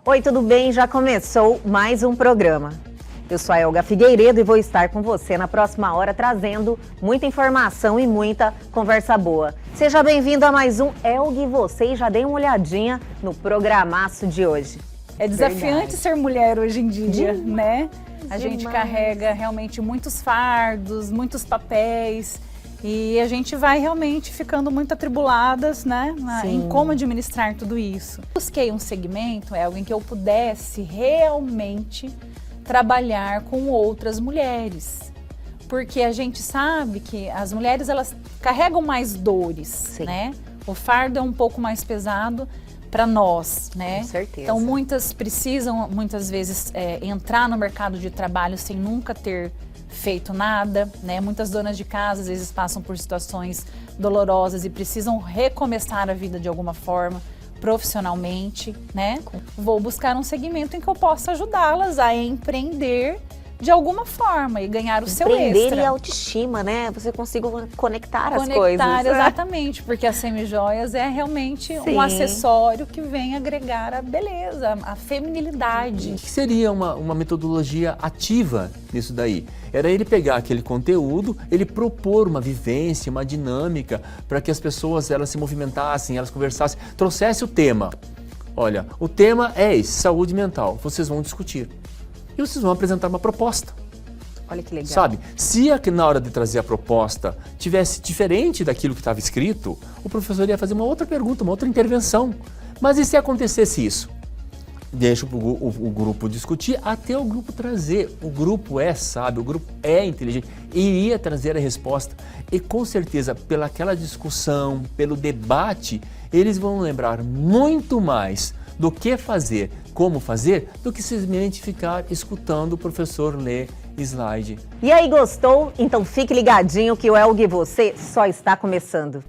Oi, tudo bem? Já começou mais um programa. Eu sou a Elga Figueiredo e vou estar com você na próxima hora trazendo muita informação e muita conversa boa. Seja bem-vindo a mais um Elga e você e já dê uma olhadinha no programaço de hoje. É desafiante ser mulher hoje em dia, né? A gente carrega realmente muitos fardos, muitos papéis e a gente vai realmente ficando muito atribuladas, né? Em como administrar tudo isso. Busquei um segmento, algo em que eu pudesse realmente trabalhar com outras mulheres. Porque a gente sabe que as mulheres, elas carregam mais dores, né? O fardo é um pouco mais pesado para nós, né? Com certeza. Então muitas precisam, muitas vezes, entrar no mercado de trabalho sem nunca ter feito nada, né? Muitas donas de casa às vezes passam por situações dolorosas e precisam recomeçar a vida de alguma forma, profissionalmente, né? Vou buscar um segmento em que eu possa ajudá-las a empreender de alguma forma e ganhar o seu extra. Empreender e autoestima, né? Você consiga conectar as coisas. Exatamente, porque as semijoias é realmente um acessório que vem agregar a beleza, a feminilidade. O que seria uma metodologia ativa nisso daí? Era ele pegar aquele conteúdo, ele propor uma vivência, uma dinâmica, para que as pessoas elas se movimentassem, elas conversassem, trouxesse o tema. Olha, o tema é esse, saúde mental. Vocês vão discutir. E vocês vão apresentar uma proposta. Olha que legal. Sabe, se aqui na hora de trazer a proposta tivesse diferente daquilo que estava escrito, o professor ia fazer uma outra pergunta, uma outra intervenção. Mas e se acontecesse isso? Deixa o grupo discutir até o grupo trazer. O grupo é sábio, o grupo é inteligente, iria trazer a resposta. E com certeza, pelaquela discussão, pelo debate, eles vão lembrar muito mais do que fazer, como fazer, do que simplesmente ficar escutando o professor ler slide. E aí, gostou? Então fique ligadinho que o Elga e você só está começando.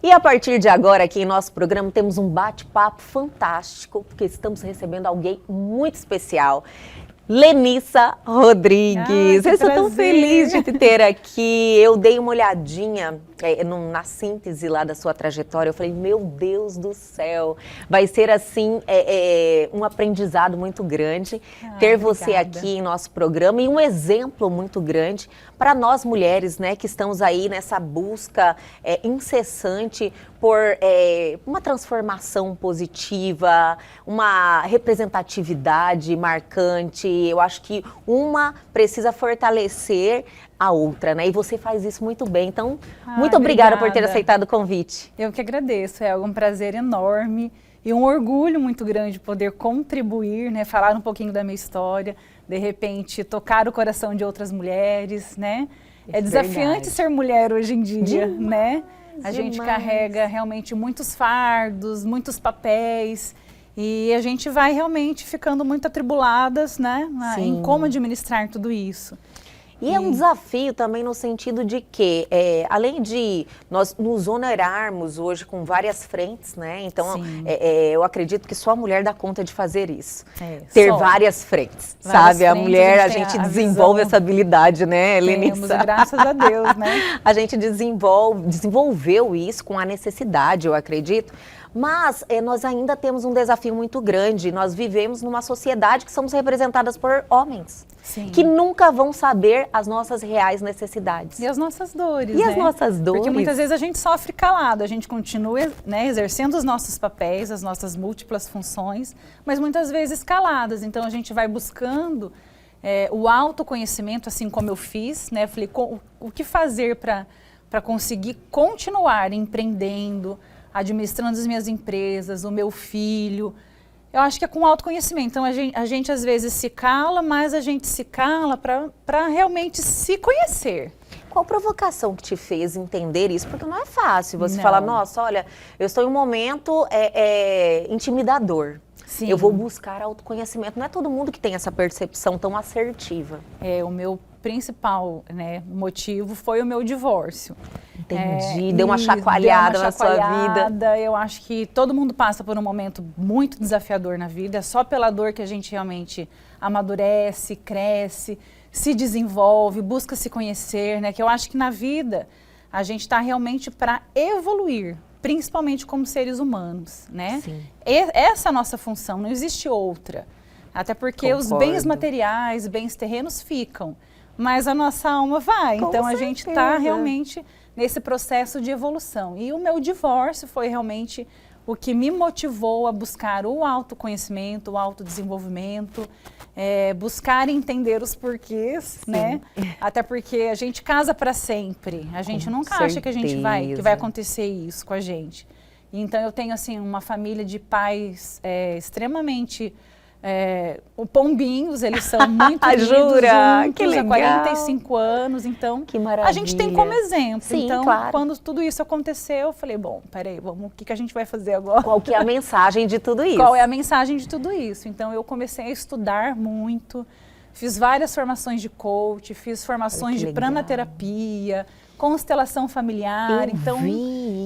E a partir de agora, aqui em nosso programa, temos um bate-papo fantástico, porque estamos recebendo alguém muito especial. Lenissa Rodrigues. Eu estou tão feliz de te ter aqui. Eu dei uma olhadinha na síntese lá da sua trajetória. Eu falei, meu Deus do céu, vai ser assim um aprendizado muito grande ter você aqui em nosso programa e um exemplo muito grande para nós mulheres, né, que estamos aí nessa busca incessante por uma transformação positiva, uma representatividade marcante. Eu acho que uma precisa fortalecer a outra, né? E você faz isso muito bem. Então, muito obrigada por ter aceitado o convite. Eu que agradeço. É um prazer enorme e um orgulho muito grande poder contribuir, né? Falar um pouquinho da minha história, de repente tocar o coração de outras mulheres, né? É desafiante ser mulher hoje em dia, né? A gente carrega realmente muitos fardos, muitos papéis e a gente vai realmente ficando muito atribuladas, né? Em como administrar tudo isso. E é um desafio também no sentido de que, além de nós nos onerarmos hoje com várias frentes, né? Então, eu acredito que só a mulher dá conta de fazer isso. Ter várias frentes, sabe? A mulher, a gente desenvolve essa habilidade, né, Lenissa? Graças a Deus, né? A gente desenvolveu isso com a necessidade, eu acredito. Mas nós ainda temos um desafio muito grande. Nós vivemos numa sociedade que somos representadas por homens. Que nunca vão saber as nossas reais necessidades. E as nossas dores, E as nossas dores. Porque muitas vezes a gente sofre calado, a gente continua, né, exercendo os nossos papéis, as nossas múltiplas funções, mas muitas vezes caladas. Então a gente vai buscando o autoconhecimento, assim como eu fiz, né? Falei, o que fazer para conseguir continuar empreendendo, administrando as minhas empresas, o meu filho. Eu acho que é com autoconhecimento. Então, a gente às vezes se cala, mas a gente se cala para realmente se conhecer. Qual provocação que te fez entender isso? Porque não é fácil você Não. falar, nossa, olha, eu estou em um momento intimidador. Sim. Eu vou buscar autoconhecimento. Não é todo mundo que tem essa percepção tão assertiva. O meu principal, né, motivo foi o meu divórcio. Entendi, deu uma chacoalhada na sua vida. Eu acho que todo mundo passa por um momento muito desafiador na vida. É só pela dor que a gente realmente amadurece, cresce, se desenvolve, busca se conhecer, né? Que eu acho que na vida a gente está realmente para evoluir, principalmente como seres humanos, né? Sim. Essa é a nossa função, não existe outra. Até porque os bens materiais, bens terrenos ficam, mas a nossa alma vai. Com então a certeza. gente está realmente nesse processo de evolução. E o meu divórcio foi realmente o que me motivou a buscar o autoconhecimento, o autodesenvolvimento, buscar entender os porquês, né? Até porque a gente casa para sempre. A gente nunca acha que que vai acontecer isso com a gente. Então eu tenho assim uma família de pais extremamente pombinhos, eles são muito unidos, Jura? juntos, Que legal. há 45 anos, então Que maravilha. a gente tem como exemplo. Sim, então, claro. quando tudo isso aconteceu, eu falei, bom, peraí, o que a gente vai fazer agora? Qual que é a mensagem de tudo isso? Qual é a mensagem de tudo isso? Então, eu comecei a estudar muito, fiz várias formações de coach, fiz formações de pranaterapia, constelação familiar.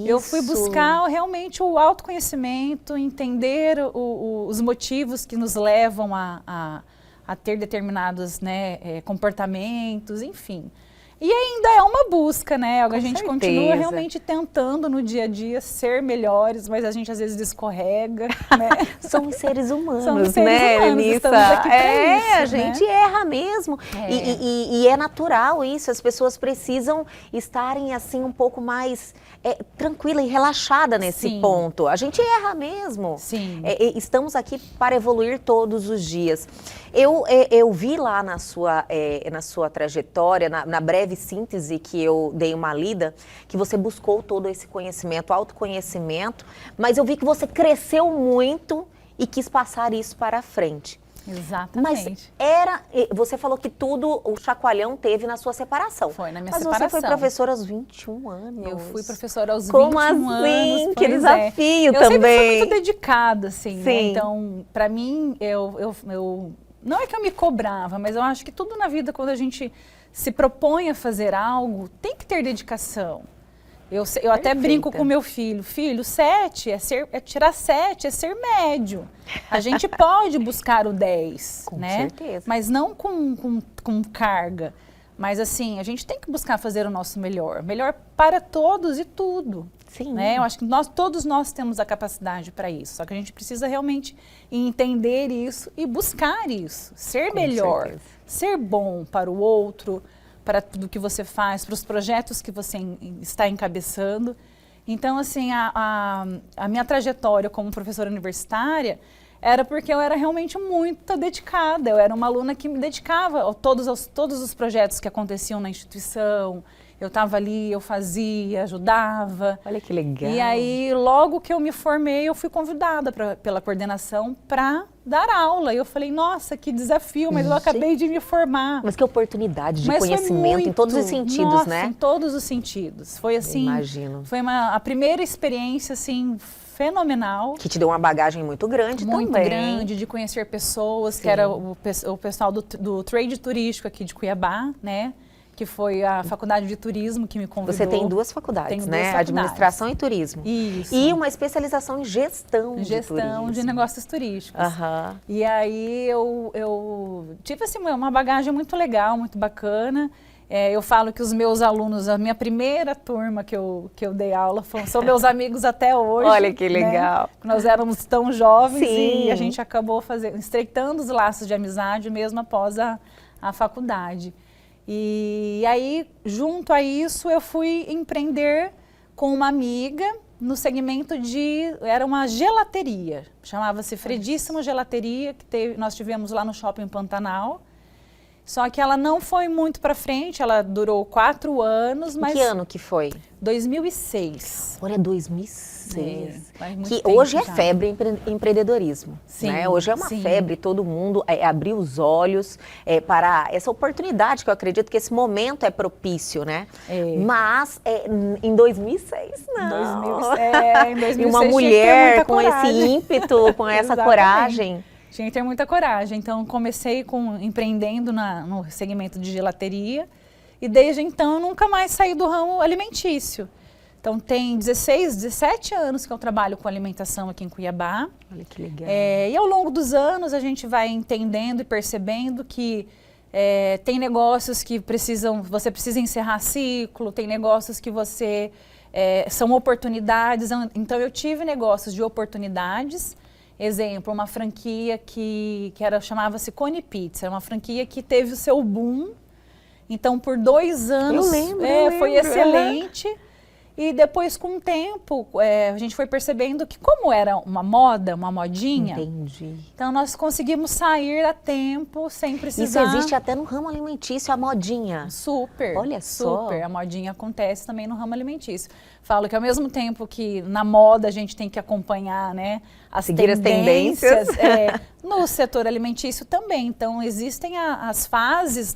Eu fui buscar realmente o autoconhecimento, entender os motivos que nos levam a ter determinados, né, comportamentos, enfim. E ainda é uma busca, né? A gente continua realmente tentando no dia a dia ser melhores, mas a gente às vezes escorrega, né? Somos seres humanos, Somos seres né, humanos, Lenissa? estamos aqui pra isso, a gente erra mesmo. E é natural isso, as pessoas precisam estarem assim um pouco mais tranquila e relaxada nesse ponto. A gente erra mesmo. Sim. Estamos aqui para evoluir todos os dias. Eu vi lá na sua trajetória, na breve síntese que eu dei uma lida, que você buscou todo esse conhecimento, autoconhecimento, mas eu vi que você cresceu muito e quis passar isso para frente. Exatamente. Mas você falou que tudo, o chacoalhão teve na sua separação. Foi na minha separação. Mas você foi professora aos 21 anos. Eu fui professora aos 21 Como assim? anos. Que desafio também. Eu sempre fui muito dedicada, assim, Sim. né? Então, para mim, não é que eu me cobrava, mas eu acho que tudo na vida, quando a gente se propõe a fazer algo, tem que ter dedicação. Eu até brinco com meu filho, 7 tirar 7, é ser médio. A gente pode buscar o 10, com né? certeza. Mas não com carga. Mas assim, a gente tem que buscar fazer o nosso melhor para todos e tudo. Sim. Né? Eu acho que todos nós temos a capacidade para isso, só que a gente precisa realmente entender isso e buscar isso, ser melhor, ser bom para o outro, para tudo que você faz, para os projetos que você está encabeçando. Então, assim, a minha trajetória como professora universitária era porque eu era realmente muito dedicada. Eu era uma aluna que me dedicava a todos os projetos que aconteciam na instituição. Eu estava ali, eu fazia, ajudava. Olha que legal. E aí, logo que eu me formei, eu fui convidada pela coordenação para dar aula. E eu falei, nossa, que desafio, mas eu acabei de me formar. Mas que oportunidade de conhecimento em todos os sentidos, nossa, né? Em todos os sentidos. Foi assim, imagino. Foi a primeira experiência, assim, fenomenal. Que te deu uma bagagem muito grande também. Muito grande, de conhecer pessoas, que era o pessoal do trade turístico aqui de Cuiabá, né? Que foi a faculdade de turismo que me convidou. Você tem duas faculdades, Tenho né? duas faculdades. Administração e turismo. Isso. E uma especialização em gestão de turismo. De negócios turísticos. Aham. E aí eu tive assim, uma bagagem muito legal, muito bacana. Eu falo que os meus alunos, a minha primeira turma que eu dei aula, são meus amigos até hoje. Olha que legal. Né? Nós éramos tão jovens. Sim. E a gente acabou estreitando os laços de amizade mesmo após a faculdade. E aí, junto a isso, eu fui empreender com uma amiga no segmento era uma gelateria, chamava-se Fredíssimo Gelateria, que nós tivemos lá no Shopping Pantanal. Só que ela não foi muito para frente, ela durou 4 anos, mas... Que ano que foi? 2006. Olha, 2006. Faz muito Que tempo hoje é já. febre empreendedorismo. Sim, Né? Hoje é uma sim. febre, todo mundo abrir os olhos para essa oportunidade, que eu acredito que esse momento é propício, né? É. Mas em 2006, não. Em 2006 E uma tinha que ter mulher muita com esse coragem. ímpeto, com essa Exatamente. coragem. Tinha que ter muita coragem. Então, comecei empreendendo no segmento de gelateria e desde então eu nunca mais saí do ramo alimentício. Então, tem 17 anos que eu trabalho com alimentação aqui em Cuiabá. Olha que legal. E ao longo dos anos a gente vai entendendo e percebendo que tem negócios que você precisa encerrar ciclo, tem negócios que são oportunidades. Então, eu tive negócios de oportunidades. Exemplo, uma franquia que chamava-se Cone Pizza, era uma franquia que teve o seu boom. Então, por 2 anos, Eu lembro, foi excelente. E depois, com o tempo, a gente foi percebendo que como era uma moda, uma modinha, Entendi. então nós conseguimos sair a tempo sem precisar... Isso existe até no ramo alimentício, a modinha. Super. Olha só. Super. A modinha acontece também no ramo alimentício. Falo que ao mesmo tempo que na moda a gente tem que acompanhar, né, Seguir as tendências. No setor alimentício também. Então, existem as fases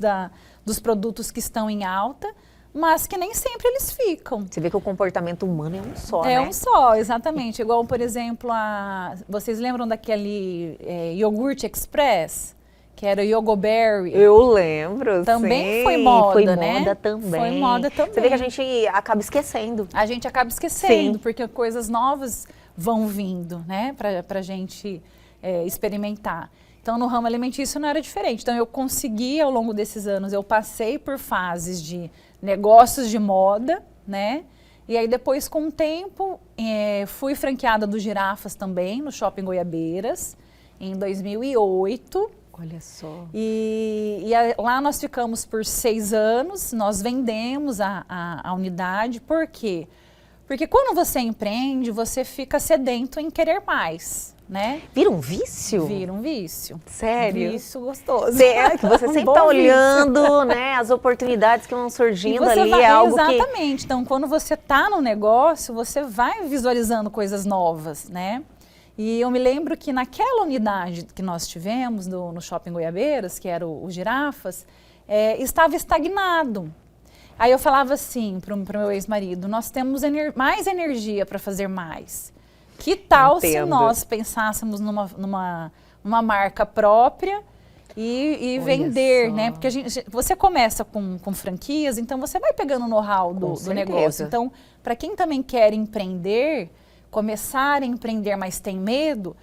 dos produtos que estão em alta, mas que nem sempre eles ficam. Você vê que o comportamento humano é um só, É né? um só, exatamente. Igual, por exemplo, vocês lembram daquele iogurte express? Que era o Yogoberry. Eu lembro, Também sim. foi moda, foi né? Moda também. Foi moda também. Você vê que a gente acaba esquecendo. A gente acaba esquecendo, Sim. porque coisas novas vão vindo, né? Pra gente experimentar. Então, no ramo alimentício não era diferente. Então, eu consegui, ao longo desses anos, eu passei por fases de negócios de moda, né? E aí, depois, com o tempo, fui franqueada do Girafas também, no Shopping Goiabeiras, em 2008. Olha só. Lá nós ficamos por 6 anos, nós vendemos a unidade. Por quê? Porque quando você empreende, você fica sedento em querer mais, né? Vira um vício? Vira um vício. Sério? Vício gostoso. Que você sempre bom está vício. olhando, né, as oportunidades que vão E surgindo você ali, vai, é algo exatamente. Então, quando você está no negócio, você vai visualizando coisas novas, né? E eu me lembro que naquela unidade que nós tivemos no Shopping Goiabeiras, que era o Girafas, estava estagnado. Aí eu falava assim para o meu ex-marido, nós temos mais energia para fazer mais. Que tal se Entendo. nós pensássemos numa marca própria e Olha vender, só. né? Porque você começa com franquias, então você vai pegando o know-how do certeza. negócio. Então, para quem também quer empreender, começar a empreender, mas tem medo,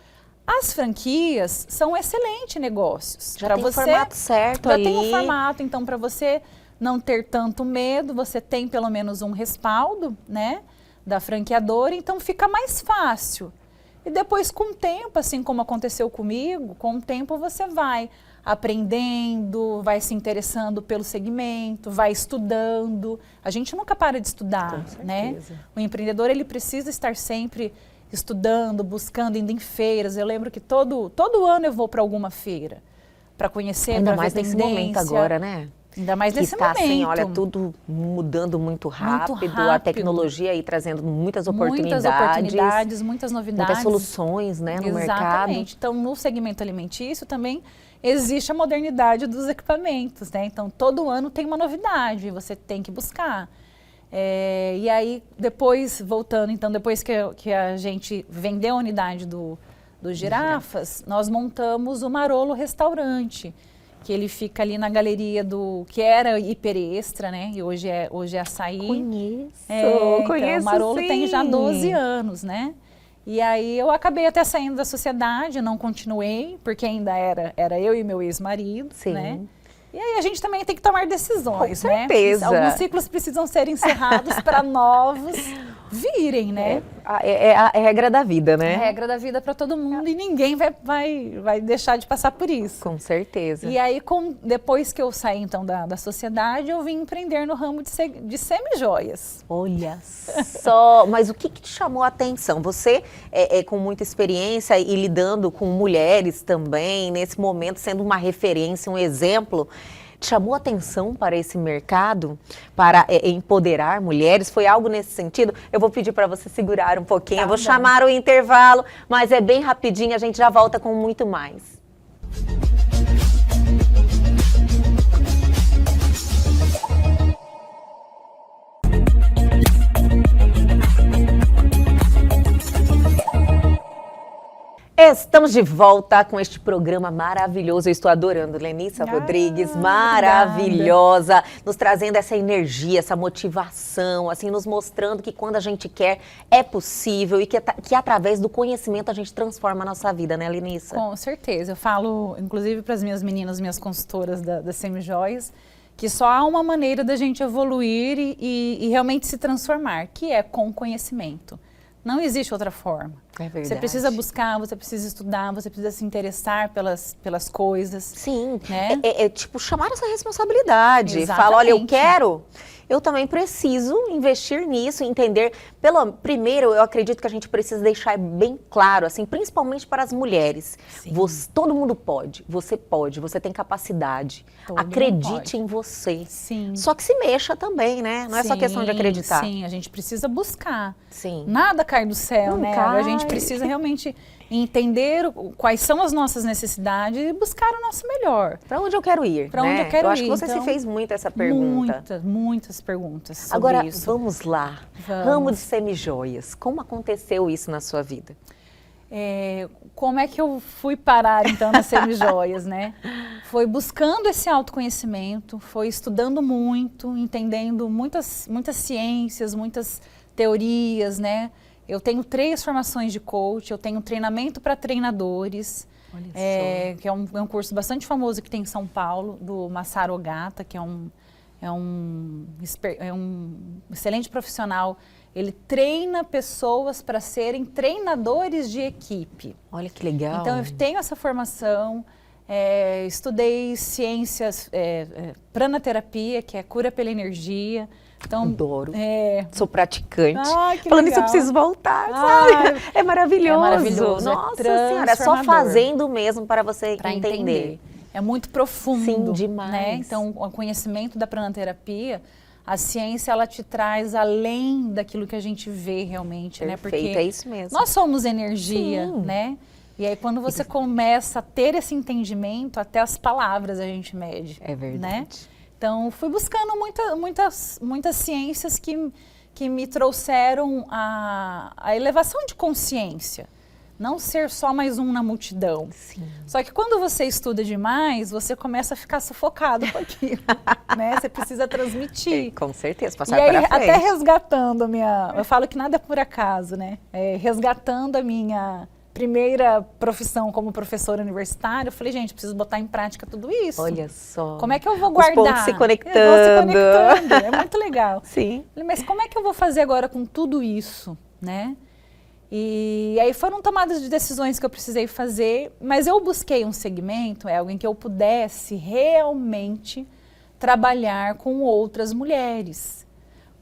as franquias são excelentes negócios. já Pra tem o formato certo já ali. tem um formato, então para você não ter tanto medo, você tem pelo menos um respaldo, né, da franqueadora, então fica mais fácil. E depois, com o tempo, assim como aconteceu comigo, com o tempo você vai aprendendo, vai se interessando pelo segmento, vai estudando. A gente nunca para de estudar, né? O empreendedor, ele precisa estar sempre estudando, buscando, indo em feiras. Eu lembro que todo ano eu vou para alguma feira para conhecer, Ainda para mais ver nesse tendência. momento agora, né? Ainda mais Que nesse está momento. assim, olha, tudo mudando muito rápido, a rápido. tecnologia aí trazendo muitas Muitas oportunidades, muitas novidades. muitas soluções, né, no mercado. Exatamente. Então, no segmento alimentício também existe a modernidade dos equipamentos, né? Então, todo ano tem uma novidade e você tem que buscar. E aí, depois, voltando, então, depois que a gente vendeu a unidade do Girafas, nós montamos o Marolo Restaurante, que ele fica ali na galeria que era Hiper Extra, né? E hoje é Açaí. Conheço, Então, o Marolo sim. tem já 12 anos, né? E aí eu acabei até saindo da sociedade, não continuei, porque ainda era eu e meu ex-marido, Sim. né? E aí a gente também tem que tomar decisões, Com né? certeza. Alguns ciclos precisam ser encerrados para novos virem, né? É a regra da vida, né? É a regra da vida para todo mundo e ninguém vai deixar de passar por isso. Com certeza. E aí, depois que eu saí, então, da sociedade, eu vim empreender no ramo de semijoias. Olha só, mas o que te chamou a atenção? Você com muita experiência e lidando com mulheres também, nesse momento sendo uma referência, um exemplo, te chamou atenção para esse mercado, para empoderar mulheres? Foi algo nesse sentido? Eu vou pedir para você segurar um pouquinho, eu vou chamar o intervalo, mas é bem rapidinho, a gente já volta com muito mais. Estamos de volta com este programa maravilhoso. Eu estou adorando. Lenissa Rodrigues, maravilhosa, obrigada. Nos trazendo essa energia, essa motivação, assim, nos mostrando que quando a gente quer, é possível e que através do conhecimento a gente transforma a nossa vida, né, Lenissa? Com certeza. Eu falo, inclusive, para as minhas meninas, minhas consultoras da Semijoias, que só há uma maneira da gente evoluir e realmente se transformar, que é com conhecimento. Não existe outra forma. É verdade. Você precisa buscar, você precisa estudar, você precisa se interessar pelas coisas. Sim, né? Tipo chamar essa responsabilidade. Exatamente. Fala, olha, eu quero, eu também preciso investir nisso, entender. Primeiro, eu acredito que a gente precisa deixar bem claro, assim, principalmente para as mulheres. Todo mundo pode, você tem capacidade. Acredite em você. Sim. Só que se mexa também, né? Não é só questão de acreditar. Sim, a gente precisa buscar. Sim. Nada cai do céu, né? Cai. A gente precisa realmente entender quais são as nossas necessidades e buscar o nosso melhor. Para onde eu quero ir? Para onde eu quero ir. Eu acho que você se fez muito essa pergunta. Muitas perguntas sobre Agora, isso. vamos lá. Ramo de Semijoias. Como aconteceu isso na sua vida? Como é que eu fui parar, então, nas Semijoias, né? Foi buscando esse autoconhecimento, foi estudando muito, entendendo muitas ciências, muitas teorias, né? Eu tenho 3 formações de coach, eu tenho treinamento para treinadores, que é um curso bastante famoso que tem em São Paulo, do Masaru Ogata, que é um excelente profissional. Ele treina pessoas para serem treinadores de equipe. Olha que legal. Então, eu tenho essa formação, estudei ciências, pranaterapia, que é cura pela energia. Então, adoro. Sou praticante. Que Falando legal. isso, eu preciso voltar, sabe? É maravilhoso. É maravilhoso. Nossa Senhora, é só fazendo mesmo para você entender. É muito profundo. Sim, demais. Né? Então, o conhecimento da pranaterapia, a ciência, ela te traz além daquilo que a gente vê realmente. Perfeito, né? Porque é isso mesmo. Nós somos energia, né? E aí, quando você começa a ter esse entendimento, até as palavras a gente mede. É verdade. Né? Então, fui buscando muitas ciências que me trouxeram a elevação de consciência. Não ser só mais um na multidão. Sim. Só que quando você estuda demais, você começa a ficar sufocado com aquilo, né? Você precisa transmitir. Com certeza, passar e aí, para frente. até resgatando eu falo que nada é por acaso, né? Resgatando a minha primeira profissão como professora universitária, eu falei, gente, preciso botar em prática tudo isso. Olha só. Como é que eu vou guardar? Os pontos se conectando. É muito legal. Sim. Mas como é que eu vou fazer agora com tudo isso, né? E aí foram tomadas de decisões que eu precisei fazer, mas eu busquei um segmento, algo em que eu pudesse realmente trabalhar com outras mulheres.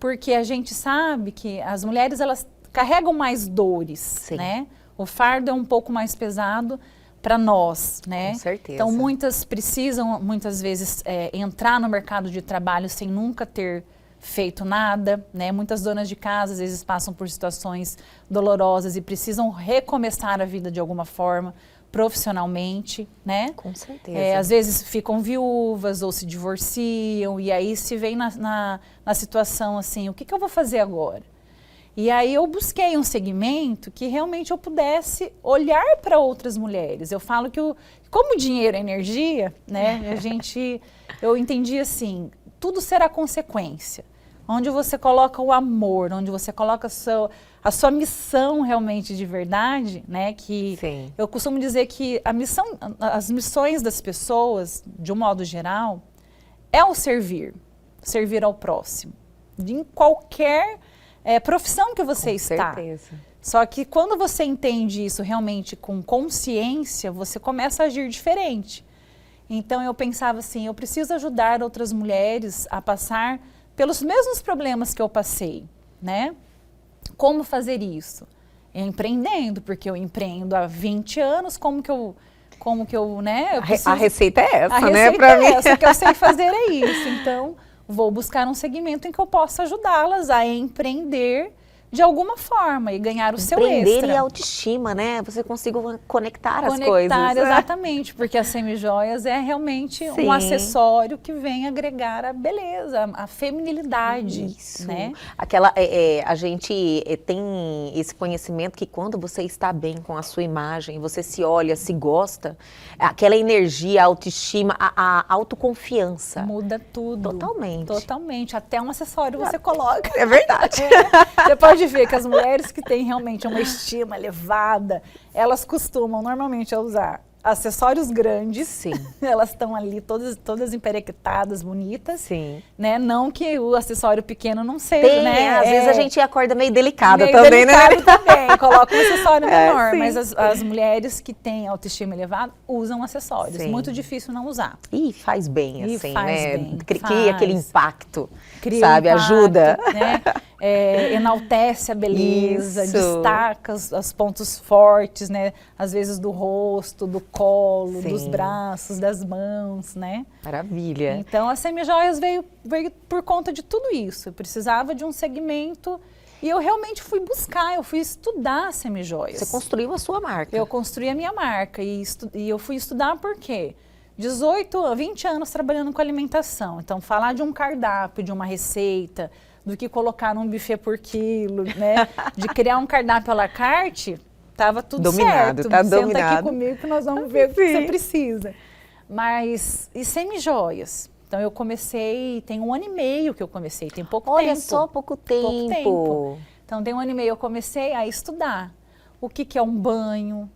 Porque a gente sabe que as mulheres, elas carregam mais dores, Sim. né? O fardo é um pouco mais pesado para nós, né? Com certeza. Então, muitas precisam, muitas vezes, entrar no mercado de trabalho sem nunca ter feito nada, né? Muitas donas de casa, às vezes, passam por situações dolorosas e precisam recomeçar a vida de alguma forma, profissionalmente, né? Com certeza. Às vezes ficam viúvas ou se divorciam e aí se vem na situação assim, o que eu vou fazer agora? E aí eu busquei um segmento que realmente eu pudesse olhar para outras mulheres. Eu falo que como o dinheiro é energia, né? Eu entendi assim, tudo será consequência. Onde você coloca o amor, onde você coloca a sua missão realmente de verdade, né? Que Sim. Eu costumo dizer que as missões das pessoas, de um modo geral, é o servir ao próximo, em qualquer profissão que você está. Com certeza. Só que quando você entende isso realmente com consciência, você começa a agir diferente. Então eu pensava assim, eu preciso ajudar outras mulheres a passar pelos mesmos problemas que eu passei, né? Como fazer isso? Empreendendo, porque eu empreendo há 20 anos, como que eu como que eu, né? Eu A receita é essa, né? A receita Pra mim. é essa, o que eu sei fazer é isso. Então, vou buscar um segmento em que eu possa ajudá-las a empreender de alguma forma e ganhar o seu Empreender extra. e autoestima, né? Você consiga conectar as Conectar, coisas. exatamente, porque as semijoias é realmente Sim. um acessório que vem agregar a beleza, a feminilidade, Isso. né? A gente tem esse conhecimento que quando você está bem com a sua imagem, você se olha, se gosta, aquela energia, a autoestima, a autoconfiança. Muda tudo. Totalmente. Totalmente. Até um acessório você coloca. É verdade. Você pode ver que as mulheres que têm realmente uma estima elevada, elas costumam normalmente a usar acessórios grandes. Sim. Elas estão ali todas emperequetadas, bonitas. Sim. Né? Não que o acessório pequeno não seja, Tem, né? às vezes a gente acorda meio delicada meio também, delicado né? também, coloca um acessório menor, sim. mas as mulheres que têm autoestima elevada usam acessórios. Sim. Muito difícil não usar. E faz bem, E assim, faz né? bem, Cria faz. aquele impacto, Cria sabe? um impacto, Ajuda. né? Enaltece a beleza, Isso. destaca os pontos fortes, né? Às vezes do rosto, do colo, Sim. dos braços, das mãos, né? Maravilha. Então, a Semijoias veio por conta de tudo isso. Eu precisava de um segmento e eu realmente fui buscar, eu fui estudar Semijoias. Você construiu a sua marca. Eu construí a minha marca e eu fui estudar por quê? 18 a 20 anos trabalhando com alimentação. Então, falar de um cardápio, de uma receita, do que colocar num buffet por quilo, né? De criar um cardápio à la carte, estava tudo Dominado, certo. tá Senta dominado. aqui comigo que nós vamos ver o que Sim. você precisa. Mas, e Semijoias? Então, eu comecei, tem 1 ano e meio que eu comecei, tem pouco tempo. Olha só, pouco tempo. Então, tem 1 ano e meio eu comecei a estudar o que é um banho,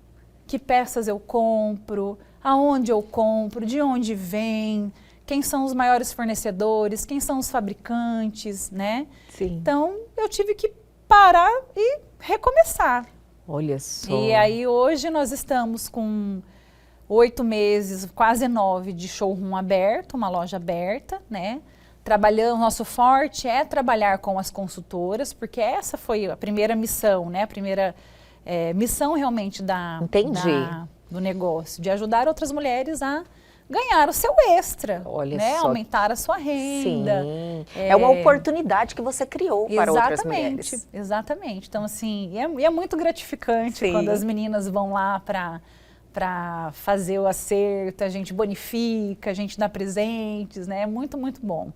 que peças eu compro, aonde eu compro, de onde vem, quem são os maiores fornecedores, quem são os fabricantes, né? Sim. Então, eu tive que parar e recomeçar. Olha só. E aí, hoje, nós estamos com 8 meses, quase 9, de showroom aberto, uma loja aberta, né? Trabalhando, nosso forte é trabalhar com as consultoras, porque essa foi a primeira missão, né? A primeira missão realmente do negócio, de ajudar outras mulheres a ganhar o seu extra, Olha né? só. Aumentar a sua renda. Sim. É uma oportunidade que você criou para outras mulheres. Exatamente. Então, assim, é muito gratificante Sim. quando as meninas vão lá para fazer o acerto, a gente bonifica, a gente dá presentes, né? É muito, muito bom.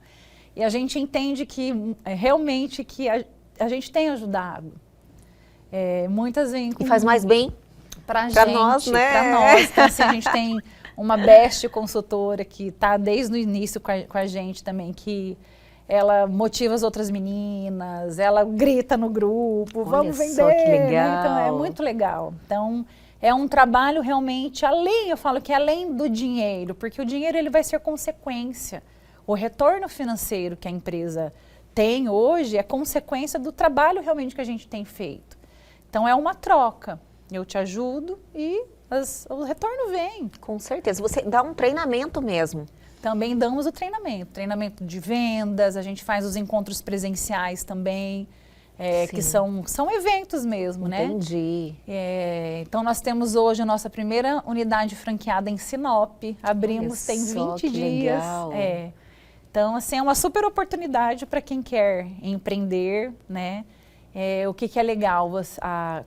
E a gente entende que realmente que a gente tem ajudado. Muitas vêm com... E faz mais bem pra pra gente, nós, né? Pra nós. Então, assim, a gente tem uma best consultora que está desde o início com a gente também, que ela motiva as outras meninas, ela grita no grupo, Olha vamos vender, só que legal. né? Então, é muito legal. Então, é um trabalho realmente além, eu falo que é além do dinheiro, porque o dinheiro ele vai ser consequência. O retorno financeiro que a empresa tem hoje é consequência do trabalho realmente que a gente tem feito. Então, é uma troca. Eu te ajudo e o retorno vem. Com certeza. Você dá um treinamento mesmo. Também damos o treinamento de vendas, a gente faz os encontros presenciais também, que são eventos mesmo, né? Entendi. Então, nós temos hoje a nossa primeira unidade franqueada em Sinop, abrimos tem 20 dias. Legal. Então, assim, é uma super oportunidade para quem quer empreender, né? O que é legal,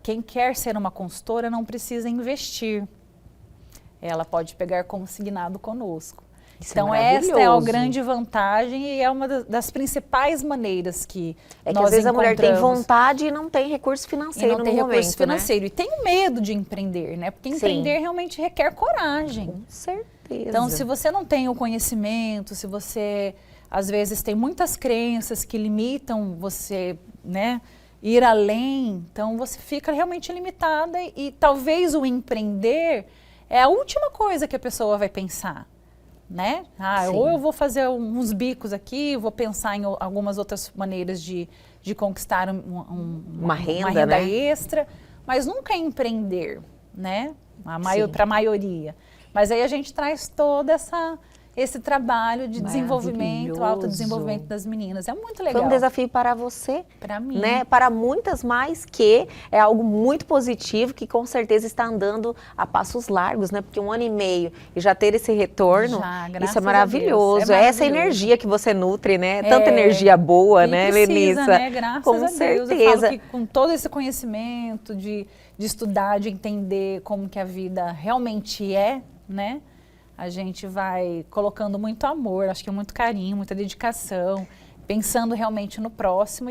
quem quer ser uma consultora não precisa investir. Ela pode pegar consignado conosco. Isso Então, é esta é a grande vantagem e é uma das principais maneiras que É que nós às vezes a mulher tem encontramos. vontade e não tem recurso financeiro E não tem no recurso momento, financeiro. E tem medo de empreender, né? Porque empreender realmente requer coragem. né? Com certeza. Então, se você não tem o conhecimento, se você, às vezes, tem muitas crenças que limitam você, né? Ir além, então você fica realmente limitada e talvez o empreender é a última coisa que a pessoa vai pensar, né? Ou eu vou fazer uns bicos aqui, vou pensar em algumas outras maneiras de conquistar uma renda né? extra, mas nunca empreender, né? Para a maioria. Mas aí a gente traz todo esse trabalho de desenvolvimento, Maravilhoso. autodesenvolvimento das meninas. É muito legal. Foi um desafio para você, Para mim. né? Para muitas mais, que é algo muito positivo, que com certeza está andando a passos largos, né? Porque 1 ano e meio e já ter esse retorno, Já, graças isso é a maravilhoso. Deus. É Essa maravilhoso. energia que você nutre, né? Tanta energia boa, E né, precisa, Lenissa? né? Graças com a Deus. certeza. Eu falo que com todo esse conhecimento de estudar, de entender como que a vida realmente é, né? A gente vai colocando muito amor, acho que muito carinho, muita dedicação, pensando realmente no próximo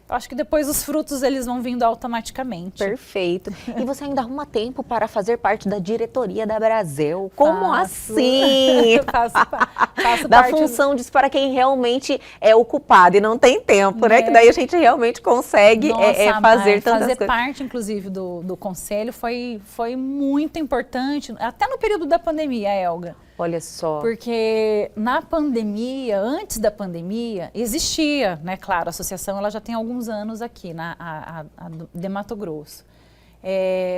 eu acho que depois os frutos eles vão vindo automaticamente. Perfeito. E você ainda arruma tempo para fazer parte da diretoria da Brasil? Como Faço. assim? faço Da parte função disso para quem realmente é ocupado e não tem tempo, né? É. Que daí a gente realmente consegue Nossa, fazer tantas fazer coisas. parte, inclusive, do conselho foi muito importante, até no período da pandemia, Elga. Olha só. Porque na pandemia, antes da pandemia, existia, né? Claro, a associação ela já tem alguns anos aqui, a de Mato Grosso.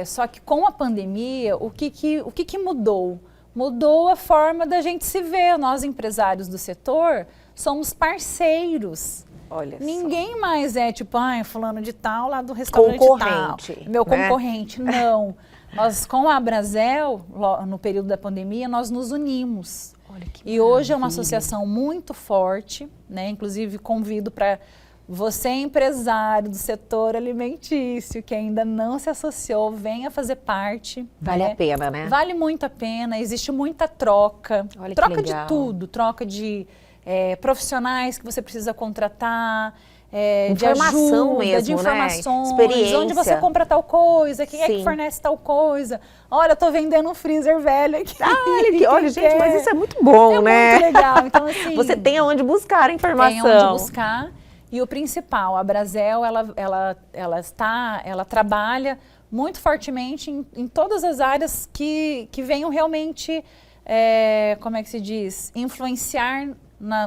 Só que com a pandemia, o que mudou? Mudou a forma da gente se ver. Nós, empresários do setor, somos parceiros. Olha Ninguém mais é tipo, fulano de tal lá do restaurante concorrente, tal. Meu né? concorrente, não. Nós, com a Abrazel, no período da pandemia, nós nos unimos. Olha que E hoje é uma maravilha. associação muito forte, né? Inclusive convido para você, empresário do setor alimentício, que ainda não se associou, venha fazer parte. Vale né? a pena, né? Vale muito a pena, existe muita troca. Olha que Troca de legal. tudo, troca de profissionais que você precisa contratar. Informação de ajuda, mesmo, de né? informações, Experiência. onde você compra tal coisa, quem é que Sim. fornece tal coisa. Olha, eu tô vendendo um freezer velho aqui. Olha, gente, mas isso é muito bom, né? Muito legal. Então, assim, Você tem aonde buscar a informação. tem onde buscar. E o principal, a Abrazel, ela trabalha muito fortemente em todas as áreas que venham realmente, como é que se diz, influenciar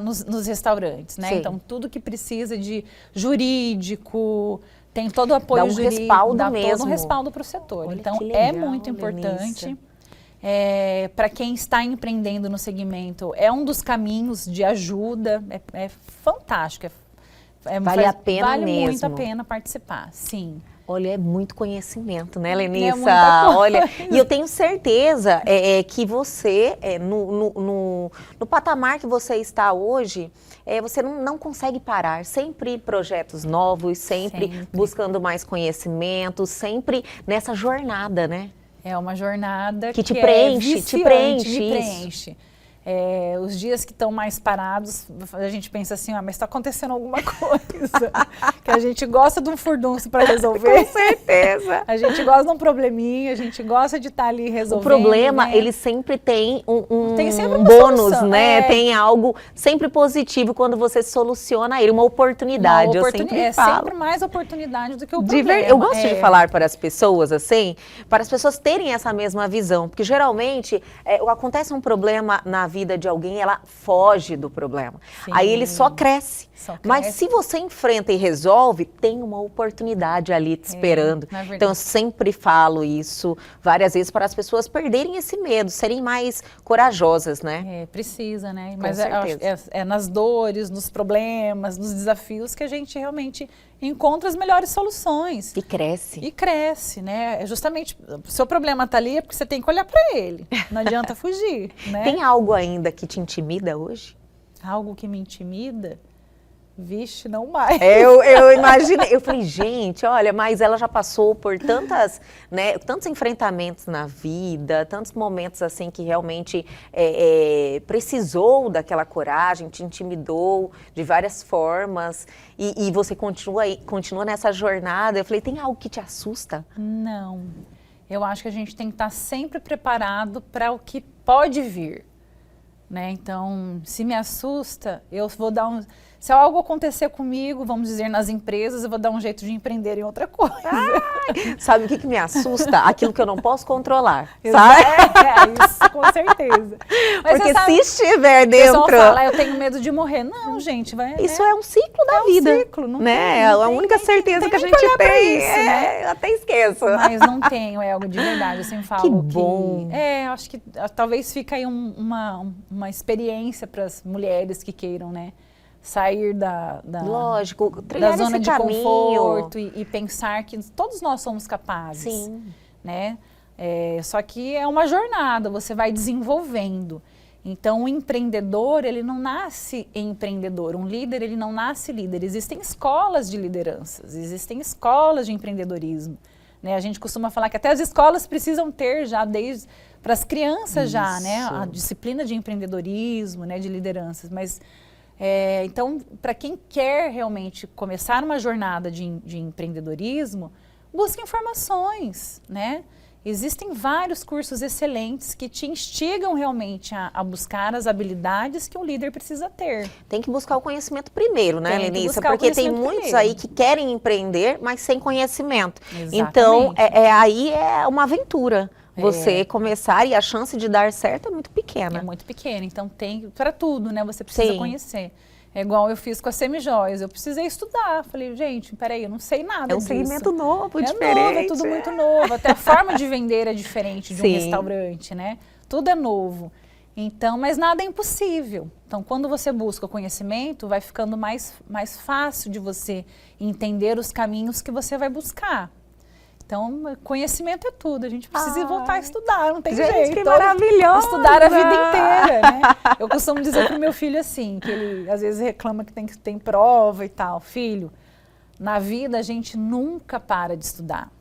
nos restaurantes, né? Sim. Então, tudo que precisa de jurídico, tem todo o apoio Dá um jurídico, respaldo dá todo mesmo. um respaldo para o setor. Olha Então, que é legal, muito importante. Lenissa. Para quem está empreendendo no segmento, é um dos caminhos de ajuda, é fantástico. Vale a pena vale muito mesmo. a pena participar, sim. Olha, é muito conhecimento, né, Lenissa? muita coisa. Olha, e eu tenho certeza que você, no patamar que você está hoje, você não consegue parar. Sempre projetos novos, sempre buscando mais conhecimento, sempre nessa jornada, né? É uma jornada Que te é preenche, viciante, te preenche me isso. preenche. Os dias que estão mais parados, a gente pensa assim, mas está acontecendo alguma coisa. Que a gente gosta de um furdunço para resolver. Com certeza. A gente gosta de um probleminha, a gente gosta de estar ali resolvendo. O problema, né? ele sempre tem Tem sempre um uma bônus, solução, né? Tem algo sempre positivo quando você soluciona ele, uma oportunidade. Eu sempre falo. É sempre mais oportunidade do que o De problema. ver- Eu gosto de falar para as pessoas assim, para as pessoas terem essa mesma visão, porque geralmente acontece um problema na vida de alguém, ela foge do problema. Sim. Aí ele só cresce. Só Mas cresce. se você enfrenta e resolve, tem uma oportunidade ali te esperando. na verdade. Então eu sempre falo isso várias vezes para as pessoas perderem esse medo, serem mais corajosas, né? Precisa, né? Com Mas certeza. é nas dores, nos problemas, nos desafios que a gente realmente encontra as melhores soluções. E cresce. E cresce, né? É justamente, o seu problema está ali é porque você tem que olhar para ele. Não adianta fugir, né? Tem algo ainda que te intimida hoje? Algo que me intimida? Vixe, não mais. Eu imaginei, eu falei, gente, olha, mas ela já passou por tantos enfrentamentos na vida, tantos momentos assim que realmente precisou daquela coragem, te intimidou de várias formas e você continua nessa jornada. Eu falei, tem algo que te assusta? Não. Eu acho que a gente tem que estar sempre preparado para o que pode vir, né? Então, se me assusta, eu vou dar um... Se algo acontecer comigo, vamos dizer, nas empresas, eu vou dar um jeito de empreender em outra coisa. Sabe o que me assusta? Aquilo que eu não posso controlar, sabe? Isso, com certeza. Mas Porque você sabe, se estiver o pessoal dentro... fala, eu tenho medo de morrer. Não, gente, vai... Isso é um ciclo da vida, ciclo, não né? tem, não a tem, única tem certeza nem que a que gente olhar pra tem isso, eu até esqueço. Mas não tenho, é algo de verdade, eu sempre falo que bom. Acho que talvez fica aí uma experiência para as mulheres que queiram, né? Sair Lógico, da zona esse de caminho. conforto e pensar que todos nós somos capazes. Sim. Né? Só que é uma jornada, você vai desenvolvendo. Então, o empreendedor, ele não nasce empreendedor. Um líder, ele não nasce líder. Existem escolas de lideranças, existem escolas de empreendedorismo. Né? A gente costuma falar que até as escolas precisam ter já, desde para as crianças já, né? A disciplina de empreendedorismo, né? De lideranças. Mas, então, para quem quer realmente começar uma jornada de empreendedorismo, busque informações, né? Existem vários cursos excelentes que te instigam realmente a buscar as habilidades que um líder precisa ter. Tem que buscar o conhecimento primeiro, né, Lenícia? Porque tem muitos aí que querem empreender, mas sem conhecimento. Exatamente. Então, aí é uma aventura. Você começar e a chance de dar certo é muito pequena. É muito pequena, então tem para tudo, né? Você precisa conhecer. É igual eu fiz com a Semijóias, eu precisei estudar. Falei, gente, peraí, eu não sei nada disso. É um segmento novo, diferente. Novo, é tudo muito novo. Até a forma de vender é diferente de um restaurante, né? Tudo é novo. Então, mas nada é impossível. Então, quando você busca o conhecimento, vai ficando mais fácil de você entender os caminhos que você vai buscar. Então, conhecimento é tudo. A gente precisa voltar a estudar, não tem jeito. Que maravilhoso! Estudar a vida inteira, né? Eu costumo dizer pro meu filho assim, que ele às vezes reclama que tem prova e tal. Filho, na vida a gente nunca para de estudar.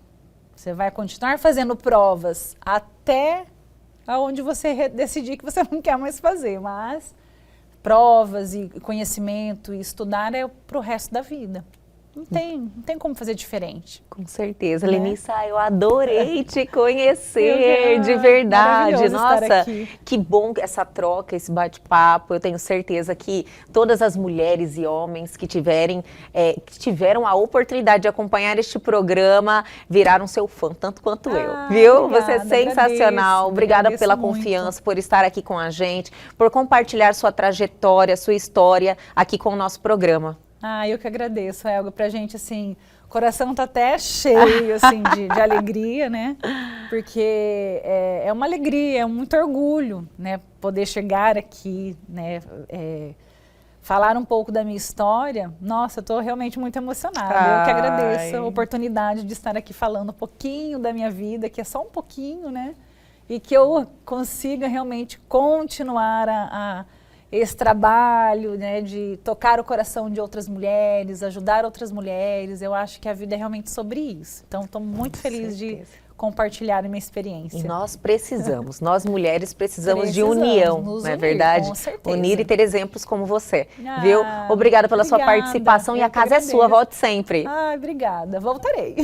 Você vai continuar fazendo provas até aonde você decidir que você não quer mais fazer. Mas provas e conhecimento e estudar é pro resto da vida. Não tem como fazer diferente. Com certeza. Né? Lenícia, eu adorei te conhecer, de verdade. Nossa, que bom essa troca, esse bate-papo. Eu tenho certeza que todas as mulheres e homens que tiveram a oportunidade de acompanhar este programa viraram seu fã, tanto quanto eu. Viu? Obrigada, você é sensacional. Obrigada pela muito. confiança, por estar aqui com a gente, por compartilhar sua trajetória, sua história aqui com o nosso programa. Eu que agradeço, Helga. Pra gente, assim, o coração tá até cheio, assim, de alegria, né? Porque é uma alegria, é muito orgulho, né? Poder chegar aqui, né? Falar um pouco da minha história. Nossa, eu tô realmente muito emocionada. Eu que agradeço a oportunidade de estar aqui falando um pouquinho da minha vida, que é só um pouquinho, né? E que eu consiga realmente continuar esse trabalho, né, de tocar o coração de outras mulheres, ajudar outras mulheres. Eu acho que a vida é realmente sobre isso. Então, estou muito feliz de compartilhar a minha experiência. E nós precisamos, nós mulheres precisamos de união, não é verdade? Com certeza. Unir e ter exemplos como você, viu? Obrigada pela sua participação e a casa é sua, volte sempre. Obrigada, voltarei.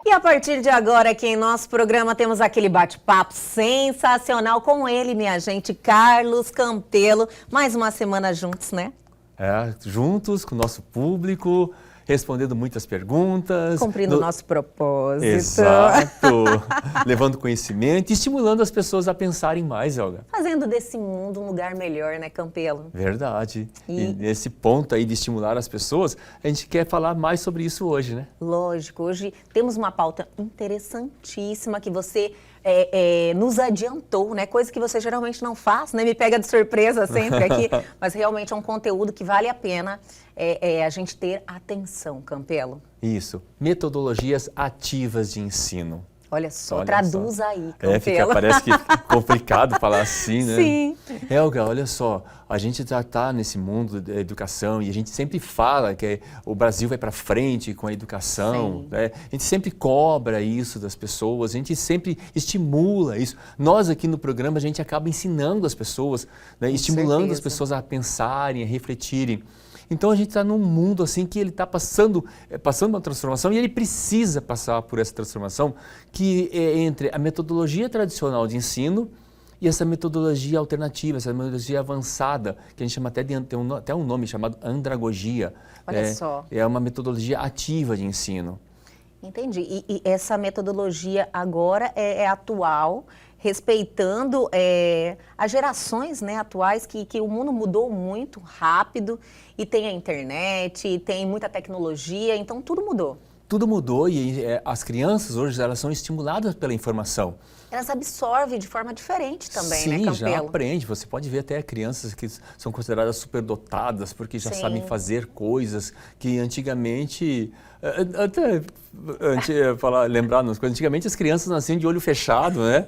E a partir de agora, aqui em nosso programa, temos aquele bate-papo sensacional com ele, minha gente, Carlos Campelo. Mais uma semana juntos, né? Juntos com o nosso público, respondendo muitas perguntas. Cumprindo o nosso propósito. Exato. Levando conhecimento e estimulando as pessoas a pensarem mais, Helga. Fazendo desse mundo um lugar melhor, né, Campelo? Verdade. E nesse ponto aí de estimular as pessoas, a gente quer falar mais sobre isso hoje, né? Lógico. Hoje temos uma pauta interessantíssima que você nos adiantou, né? Coisa que você geralmente não faz, né? Me pega de surpresa sempre aqui. Mas realmente é um conteúdo que vale a pena a gente ter atenção, Campelo. Isso. Metodologias ativas de ensino. Olha só, traduz aí, Campelo. Parece que é complicado falar assim, né? Sim. Helga, olha só, a gente já está nesse mundo da educação e a gente sempre fala que o Brasil vai para frente com a educação, né? A gente sempre cobra isso das pessoas, a gente sempre estimula isso. Nós aqui no programa, a gente acaba ensinando as pessoas, né? Estimulando as pessoas a pensarem, a refletirem. Então a gente está num mundo assim que ele está passando uma transformação e ele precisa passar por essa transformação que é entre a metodologia tradicional de ensino e essa metodologia alternativa, essa metodologia avançada, que a gente chama tem até um nome chamado andragogia. Olha só. É uma metodologia ativa de ensino. Entendi. E essa metodologia agora é atual, respeitando as gerações, né, atuais, que o mundo mudou muito rápido, e tem a internet, e tem muita tecnologia, então tudo mudou. Tudo mudou e as crianças hoje elas são estimuladas pela informação. Elas absorvem de forma diferente também, né, Sim, Campelo? já aprende. Você pode ver até crianças que são consideradas superdotadas porque já Sim. sabem fazer coisas que antigamente... Até antigamente as crianças nasciam de olho fechado, né?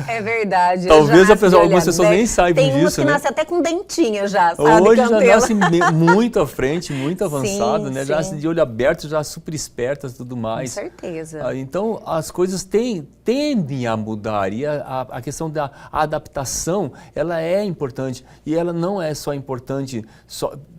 É verdade. Talvez já nasce algumas de olho pessoas nem saibam Tem umas disso, que né? nascem até com dentinho já, sabe, Hoje já Campelo? nascem muito à frente, muito avançado, né? Já sim. de olho aberto, já super espertas e tudo mais. Com certeza. Então, as coisas tendem a mudar e a questão da adaptação, ela é importante e ela não é só importante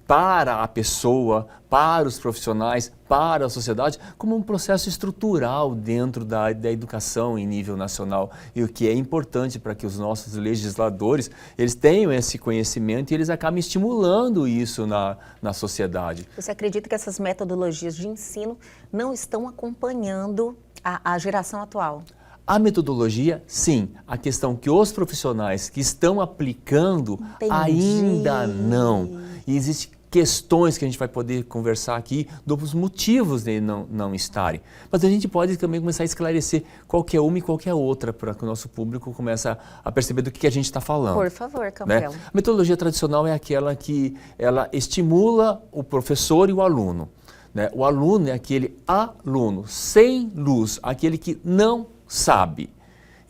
para a pessoa, para os profissionais, para a sociedade, como um processo estrutural dentro da educação em nível nacional. E o que é importante para que os nossos legisladores, eles tenham esse conhecimento e eles acabem estimulando isso na sociedade. Você acredita que essas metodologias de ensino não estão acompanhando a geração atual? A metodologia, sim. A questão que os profissionais que estão aplicando ainda não. E existem questões que a gente vai poder conversar aqui dos motivos de não estarem. Mas a gente pode também começar a esclarecer qualquer uma e qualquer outra para que o nosso público comece a perceber do que a gente está falando. Por favor, Campelo. Né? A metodologia tradicional é aquela que ela estimula o professor e o aluno. Né? O aluno é aquele aluno sem luz, aquele que não sabe.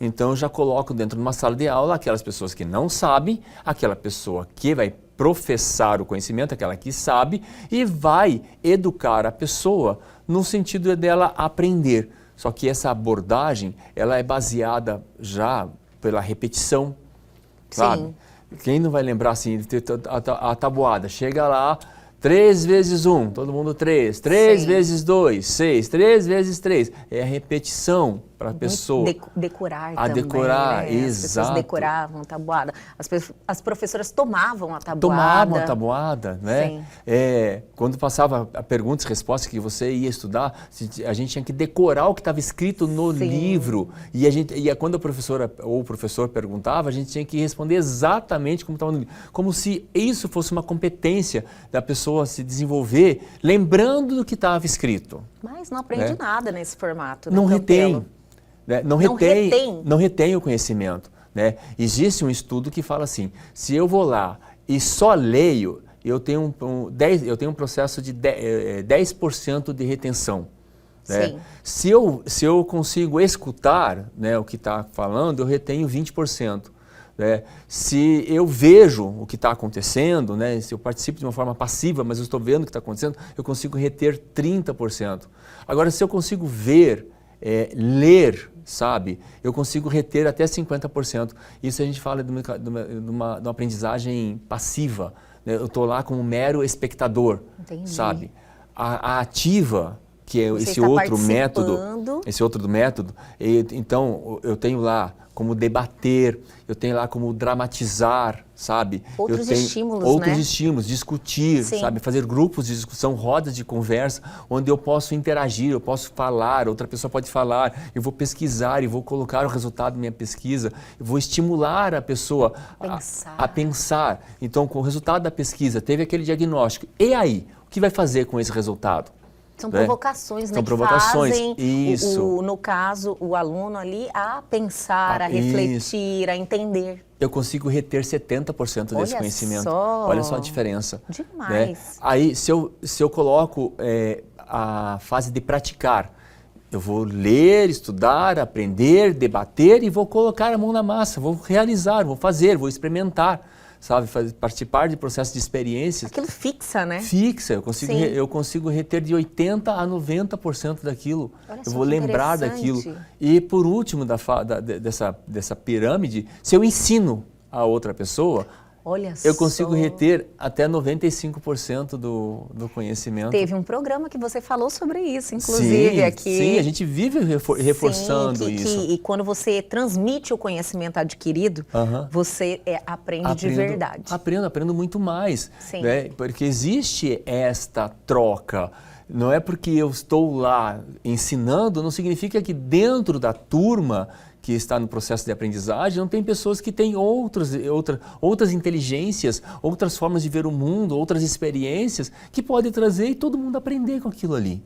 Então eu já coloco dentro de uma sala de aula aquelas pessoas que não sabem, aquela pessoa que vai professar o conhecimento, aquela que sabe, e vai educar a pessoa no sentido dela aprender. Só que essa abordagem, ela é baseada já pela repetição, sabe? Sim. Quem não vai lembrar assim, a tabuada, chega lá, 3 vezes 1, todo mundo 3, 3 Sim. vezes 2, 6, 3 vezes 3, é a repetição para a pessoa. Decorar A também, decorar, né? As pessoas exato. decoravam a tabuada. As professoras tomavam a tabuada. Tomavam a tabuada, né? Sim. Quando passava a perguntas e respostas que você ia estudar, a gente tinha que decorar o que estava escrito no Sim. livro. E quando a professora ou o professor perguntava, a gente tinha que responder exatamente como estava no livro. Como se isso fosse uma competência da pessoa se desenvolver, lembrando do que estava escrito. Mas não aprende nada nesse formato. Não né, retém. Campelo? Né? Não retém o conhecimento. Né? Existe um estudo que fala assim, se eu vou lá e só leio, eu tenho um processo de 10% de retenção. Né? Se eu consigo escutar, né, o que está falando, eu retenho 20%. Né? Se eu vejo o que está acontecendo, né, se eu participo de uma forma passiva, mas eu estou vendo o que está acontecendo, eu consigo reter 30%. Agora, se eu consigo ver, ler, sabe, eu consigo reter até 50%. Isso a gente fala de uma aprendizagem passiva. Né? Eu estou lá como mero espectador. Entendi. Sabe? A ativa, que é Você esse está outro método, então eu tenho lá como debater, eu tenho lá como dramatizar, sabe? Outros estímulos, outros né? estímulos, discutir, Sim. sabe? Fazer grupos de discussão, rodas de conversa, onde eu posso interagir, eu posso falar, outra pessoa pode falar, eu vou pesquisar e vou colocar o resultado da minha pesquisa, eu vou estimular a pessoa a pensar. Então, com o resultado da pesquisa, teve aquele diagnóstico. E aí? O que vai fazer com esse resultado? São provocações, né? São provocações, que fazem, isso. no caso, o aluno ali a pensar, a refletir, a entender. Eu consigo reter 70% desse conhecimento. Olha só a diferença. Demais. Né? Aí, se eu coloco a fase de praticar, eu vou ler, estudar, aprender, debater e vou colocar a mão na massa, vou realizar, vou fazer, vou experimentar. Sabe, participar de processos de experiências. Aquilo fixa, né? Fixa, eu consigo reter de 80% a 90% daquilo. Olha eu só vou que lembrar daquilo. E por último dessa pirâmide, se eu ensino a outra pessoa, eu consigo reter até 95% do conhecimento. Teve um programa que você falou sobre isso, inclusive, aqui. Sim, a gente vive reforçando isso. E quando você transmite o conhecimento adquirido, você aprende de verdade. Aprendo muito mais. Sim. Né? Porque existe esta troca. Não é porque eu estou lá ensinando, não significa que dentro da turma que está no processo de aprendizagem não tem pessoas que têm outras inteligências, outras formas de ver o mundo, outras experiências que podem trazer e todo mundo aprender com aquilo ali,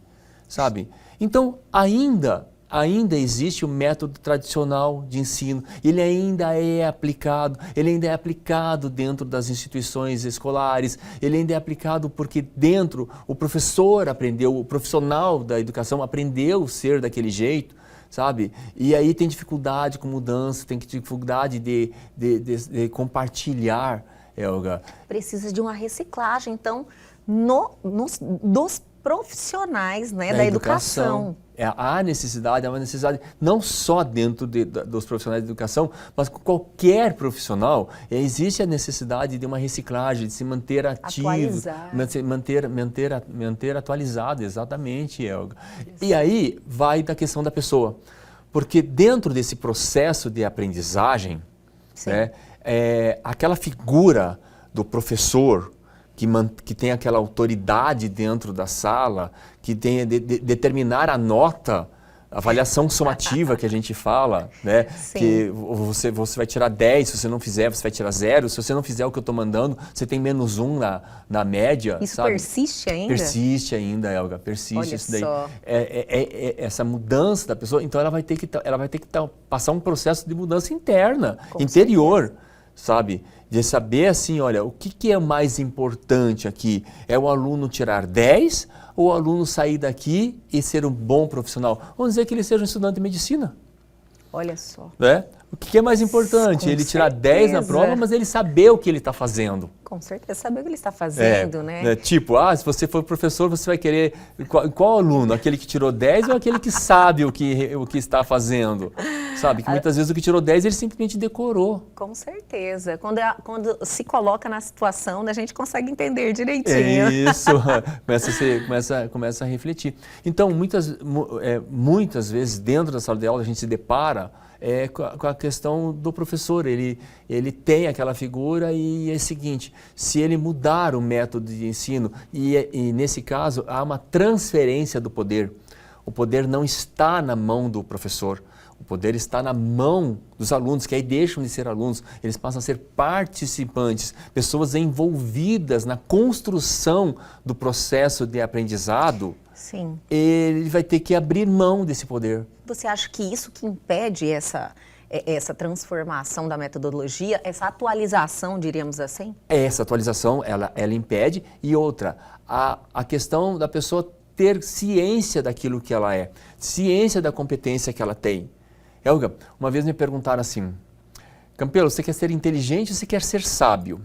sabe? Então, ainda existe o método tradicional de ensino, ele ainda é aplicado dentro das instituições escolares, ele ainda é aplicado porque dentro o professor aprendeu, o profissional da educação aprendeu a ser daquele jeito, sabe? E aí tem dificuldade com mudança, tem dificuldade de compartilhar, Elga. Precisa de uma reciclagem, então, dos profissionais, né, da educação. Há uma necessidade não só dentro dos profissionais de educação, mas com qualquer profissional, existe a necessidade de uma reciclagem, de se manter ativo, manter atualizado, exatamente, Elga. Isso. E aí vai da questão da pessoa, porque dentro desse processo de aprendizagem, né, aquela figura do professor, que tem aquela autoridade dentro da sala, que tem determinar a nota, a avaliação somativa que a gente fala, né? Sim. Que você vai tirar 10, se você não fizer, você vai tirar 0, se você não fizer o que eu estou mandando, você tem -1 na média. Isso, sabe? Persiste ainda? Persiste ainda, Elga, persiste. Olha isso daí. Só. Essa mudança da pessoa, então ela vai ter que passar um processo de mudança interna, interior, certeza. Sabe? De saber assim, olha, o que é mais importante aqui? É o aluno tirar 10 ou o aluno sair daqui e ser um bom profissional? Vamos dizer que ele seja um estudante de medicina. Olha só. Né? O que é mais importante? Com ele tirar certeza. 10 na prova, mas ele saber o que ele está fazendo. Com certeza, saber o que ele está fazendo, né? Tipo, se você for professor, você vai querer... Qual aluno? Aquele que tirou 10 ou aquele que sabe o que está fazendo? Sabe? Que muitas vezes o que tirou 10, ele simplesmente decorou. Com certeza. Quando se coloca na situação, a gente consegue entender direitinho. É isso. Começa a refletir. Então, muitas vezes, dentro da sala de aula, a gente se depara com a questão do professor. Ele tem aquela figura e é o seguinte, se ele mudar o método de ensino, e nesse caso há uma transferência do poder. O poder não está na mão do professor, o poder está na mão dos alunos, que aí deixam de ser alunos, eles passam a ser participantes, pessoas envolvidas na construção do processo de aprendizado. Sim. Ele vai ter que abrir mão desse poder. Você acha que isso que impede essa transformação da metodologia, essa atualização, diríamos assim? Essa atualização, ela impede. E outra, a questão da pessoa ter ciência daquilo que ela é, ciência da competência que ela tem. Elga, uma vez me perguntaram assim, Campelo, você quer ser inteligente ou você quer ser sábio?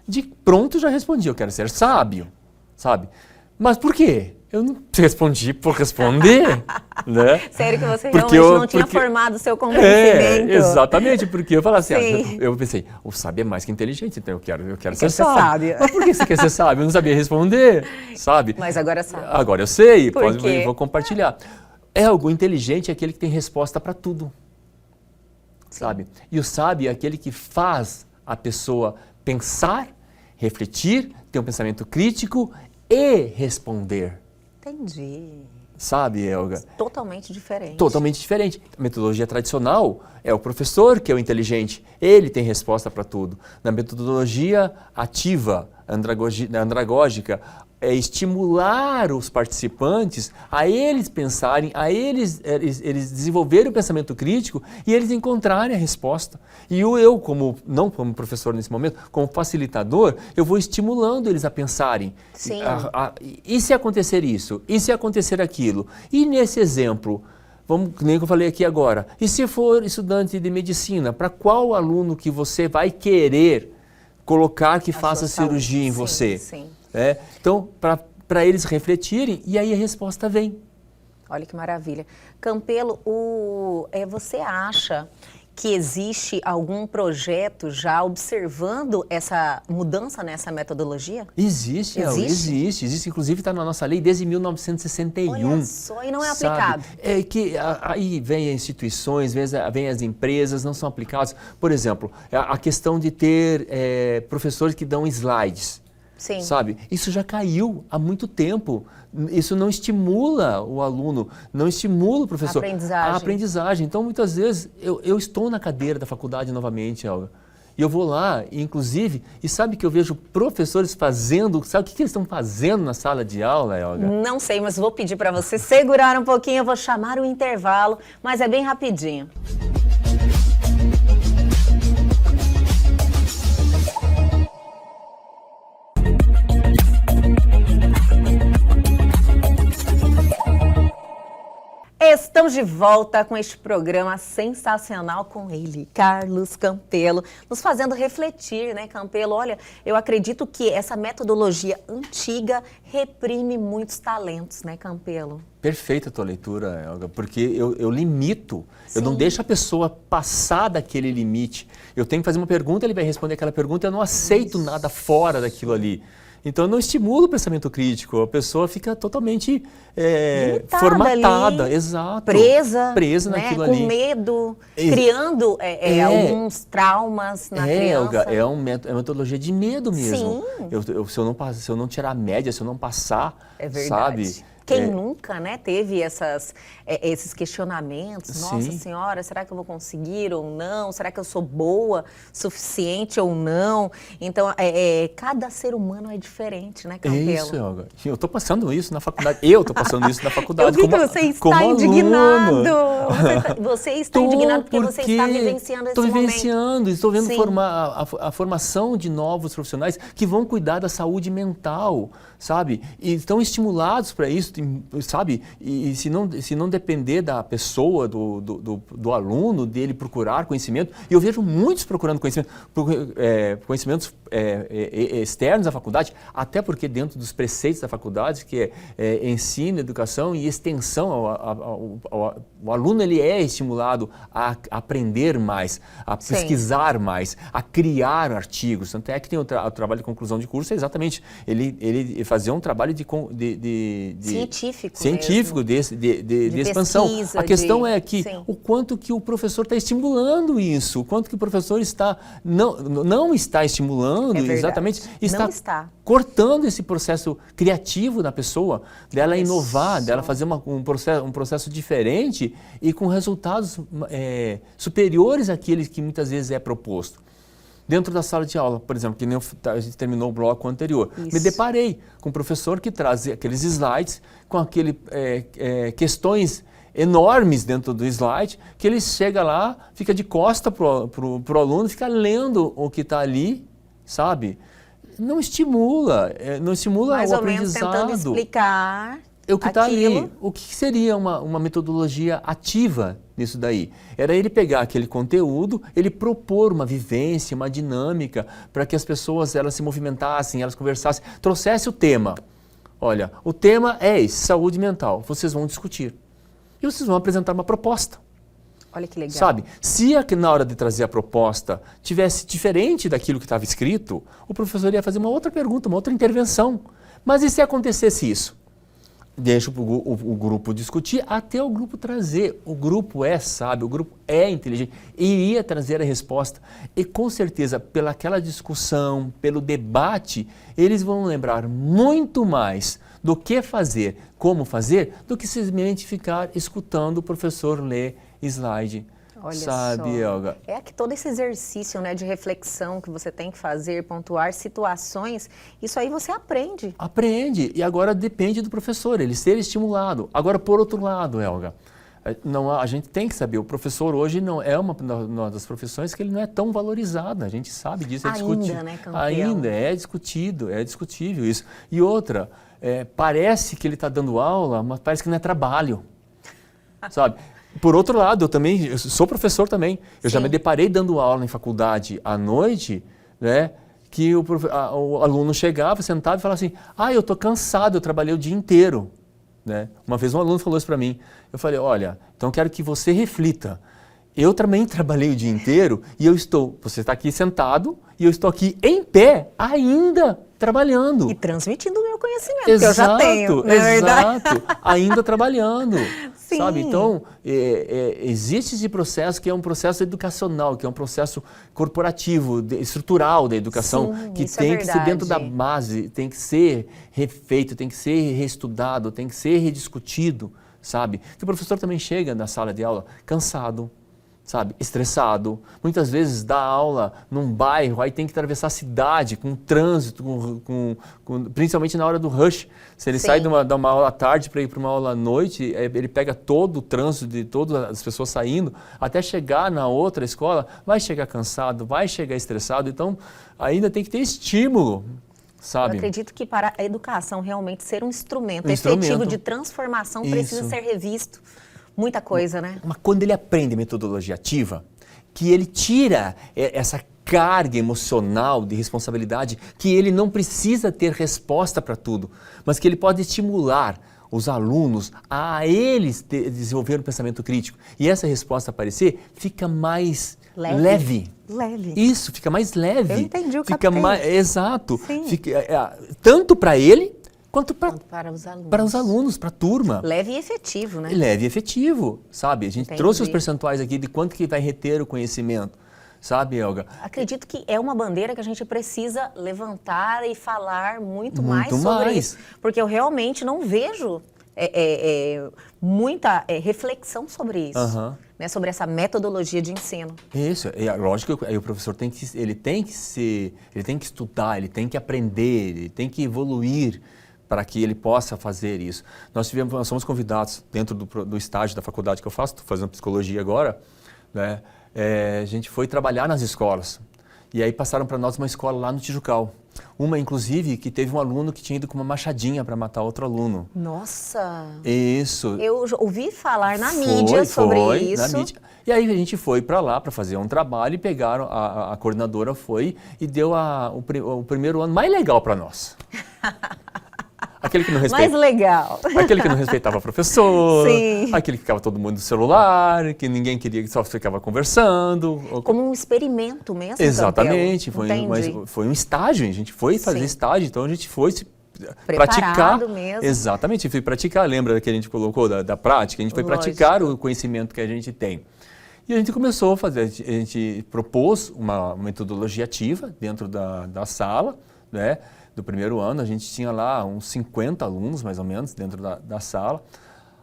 De pronto eu já respondi, eu quero ser sábio, sabe? Mas por quê? Eu não respondi por responder, né? Sério que você realmente não tinha formado o seu conhecimento? Exatamente, porque eu falei assim, eu pensei, o sábio é mais que inteligente, então eu quero ser sábio. Mas por que você quer ser sábio? Eu não sabia responder, sabe? Mas agora sabe. Agora eu sei, Por quê? Vou compartilhar. Algo inteligente é aquele que tem resposta para tudo, sabe? E o sábio é aquele que faz a pessoa pensar, refletir, ter um pensamento crítico e responder. Entendi. Sabe, Elga? Totalmente diferente. Totalmente diferente. A metodologia tradicional é o professor que é o inteligente. Ele tem resposta para tudo. Na metodologia ativa, andragógica, é estimular os participantes a eles pensarem, a eles desenvolverem o pensamento crítico e eles encontrarem a resposta. E eu, não como professor nesse momento, como facilitador, eu vou estimulando eles a pensarem. Sim. E se acontecer isso? E se acontecer aquilo? E nesse exemplo, nem que eu falei aqui agora, e se for estudante de medicina, para qual aluno que você vai querer colocar que faça cirurgia em você? Sim. Então, para eles refletirem, e aí a resposta vem. Olha que maravilha. Campelo, você acha que existe algum projeto já observando essa mudança nessa metodologia? Existe. Inclusive está na nossa lei desde 1961. Olha só, e não é aplicado. É que aí vem as instituições, vem as empresas, não são aplicados. Por exemplo, a questão de ter professores que dão slides. Sim. Sabe? Isso já caiu há muito tempo. Isso não estimula o aluno, não estimula o professor. A aprendizagem. Então, muitas vezes, eu estou na cadeira da faculdade novamente, Elga. E eu vou lá, inclusive, e sabe que eu vejo professores fazendo, sabe o que eles estão fazendo na sala de aula, Elga? Não sei, mas vou pedir para você segurar um pouquinho, eu vou chamar o intervalo, mas é bem rapidinho. Estamos de volta com este programa sensacional com ele, Carlos Campelo, nos fazendo refletir, né, Campelo? Olha, eu acredito que essa metodologia antiga reprime muitos talentos, né, Campelo? Perfeita a tua leitura, Elga, porque eu limito, Sim. eu não deixo a pessoa passar daquele limite. Eu tenho que fazer uma pergunta, ele vai responder aquela pergunta, eu não aceito nada fora daquilo ali. Então, eu não estimulo o pensamento crítico, a pessoa fica totalmente formatada, ali, exato, presa né, naquilo com ali. Medo, criando alguns traumas na criança. Elga, é uma metodologia de medo mesmo. Sim. Se eu não tirar a média, se eu não passar, é verdade. sabe? Quem nunca, né, teve esses questionamentos? Nossa Sim. Senhora, será que eu vou conseguir ou não? Será que eu sou boa, suficiente ou não? Então, cada ser humano é diferente, né, Campelo? Isso, Elga. Eu estou passando isso na faculdade. Eu estou passando isso na faculdade. Eu vi que você está indignado. Você está indignado porque você está vivenciando esse momento. Estou vivenciando, estou vendo Sim. a formação de novos profissionais que vão cuidar da saúde mental, sabe? E estão estimulados para isso, sabe? E se não depender da pessoa, do aluno, dele procurar conhecimento, e eu vejo muitos procurando conhecimentos externos à faculdade, até porque dentro dos preceitos da faculdade, que é ensino, educação e extensão, o aluno ele é estimulado a aprender mais, a pesquisar mais, a criar artigos. Tanto é que tem o trabalho de conclusão de curso, é exatamente ele fazer um trabalho científico de expansão. Pesquisa, a questão é que o quanto que o professor está estimulando isso, o quanto que o professor não está estimulando, exatamente, está cortando esse processo criativo da pessoa, dela inovar, dela fazer um processo diferente e com resultados superiores àqueles que muitas vezes é proposto. Dentro da sala de aula, por exemplo, que nem a gente terminou o bloco anterior, me deparei com um professor que traz aqueles slides com questões enormes dentro do slide, que ele chega lá, fica de costa pro aluno, fica lendo o que está ali, sabe? Não estimula mais o ou menos aprendizado. tentando explicar o que está ali. O que seria uma metodologia ativa nisso daí? Era ele pegar aquele conteúdo, ele propor uma vivência, uma dinâmica, para que as pessoas elas se movimentassem, elas conversassem, trouxesse o tema. Olha, o tema é esse, saúde mental. Vocês vão discutir. E vocês vão apresentar uma proposta. Olha que legal. Sabe, se na hora de trazer a proposta tivesse diferente daquilo que estava escrito, o professor ia fazer uma outra pergunta, uma outra intervenção. Mas e se acontecesse isso? Deixa o grupo discutir até o grupo trazer. O grupo é sábio, o grupo é inteligente e iria trazer a resposta. E com certeza, pelaquela discussão, pelo debate, eles vão lembrar muito mais do que fazer, como fazer, do que simplesmente ficar escutando o professor ler slide. Olha sabe, só. Elga? É que todo esse exercício, né, de reflexão que você tem que fazer, pontuar situações, isso aí você aprende. Aprende. E agora depende do professor, ele ser estimulado. Agora, por outro lado, Elga, a gente tem que saber, o professor hoje não é uma das profissões que ele não é tão valorizado, a gente sabe disso, é discutido. Né, Campelo? Ainda é discutível isso. E outra, parece que ele está dando aula, mas parece que não é trabalho, sabe? Por outro lado, eu sou professor também. Eu já me deparei dando aula em faculdade à noite, né? Que o aluno chegava, sentava e falava assim, eu estou cansado, eu trabalhei o dia inteiro. Né? Uma vez um aluno falou isso para mim. Eu falei, olha, então quero que você reflita. Eu também trabalhei o dia inteiro e você está aqui sentado e eu estou aqui em pé ainda trabalhando. E transmitindo o meu conhecimento, Exato, que eu já tenho, na verdade. Ainda trabalhando. Sim. Sabe? Então, existe esse processo que é um processo educacional, que é um processo corporativo, estrutural da educação, Sim, que isso tem é que ser dentro da verdade. base, tem que ser refeito, tem que ser reestudado, tem que ser rediscutido, sabe? Que o professor também chega na sala de aula cansado, sabe, estressado, muitas vezes dá aula num bairro, aí tem que atravessar a cidade com trânsito, principalmente na hora do rush. Se ele Sim. sai de uma aula à tarde para ir para uma aula à noite, ele pega todo o trânsito de todas as pessoas saindo, até chegar na outra escola, vai chegar cansado, vai chegar estressado, então ainda tem que ter estímulo. Sabe? Eu acredito que para a educação realmente ser um instrumento Instrumento. efetivo de transformação precisa Isso. ser revisto. Muita coisa, né? Mas quando ele aprende metodologia ativa, que ele tira essa carga emocional de responsabilidade, que ele não precisa ter resposta para tudo, mas que ele pode estimular os alunos a eles desenvolver um pensamento crítico. E essa resposta aparecer, fica mais leve. Isso, fica mais leve. Eu entendi o que fica mais, exato. Sim. Tanto para ele, quanto para os alunos. Para os alunos, para a turma. Leve e efetivo, né? Leve e efetivo, sabe? A gente Entendi. trouxe os percentuais aqui de quanto que vai reter o conhecimento, sabe, Elga? Acredito que é uma bandeira que a gente precisa levantar e falar muito mais sobre isso. Porque eu realmente não vejo muita reflexão sobre isso, né? Sobre essa metodologia de ensino. Isso, lógico que aí o professor tem que estudar, ele tem que aprender, ele tem que evoluir para que ele possa fazer isso. Nós somos convidados dentro do estágio da faculdade que eu faço, estou fazendo psicologia agora, né? A gente foi trabalhar nas escolas. E aí passaram para nós uma escola lá no Tijucal. Uma, inclusive, que teve um aluno que tinha ido com uma machadinha para matar outro aluno. Nossa! Isso. Eu ouvi falar na mídia sobre isso. Na mídia. E aí a gente foi para lá para fazer um trabalho e pegaram, a coordenadora foi e deu o primeiro ano mais legal para nós. Aquele que não Mais legal. Aquele que não respeitava o professor, Sim. aquele que ficava todo mundo no celular, que ninguém queria, que só ficava conversando. Como um experimento mesmo. Exatamente, Campelo. foi um estágio, a gente foi fazer Sim. estágio, então a gente foi se Preparado praticar. mesmo. Exatamente, fui praticar, lembra que a gente colocou da prática? A gente foi praticar o conhecimento que a gente tem. E a gente começou a fazer, a gente propôs uma metodologia ativa dentro da sala, né? Do primeiro ano, a gente tinha lá uns 50 alunos, mais ou menos, dentro da sala.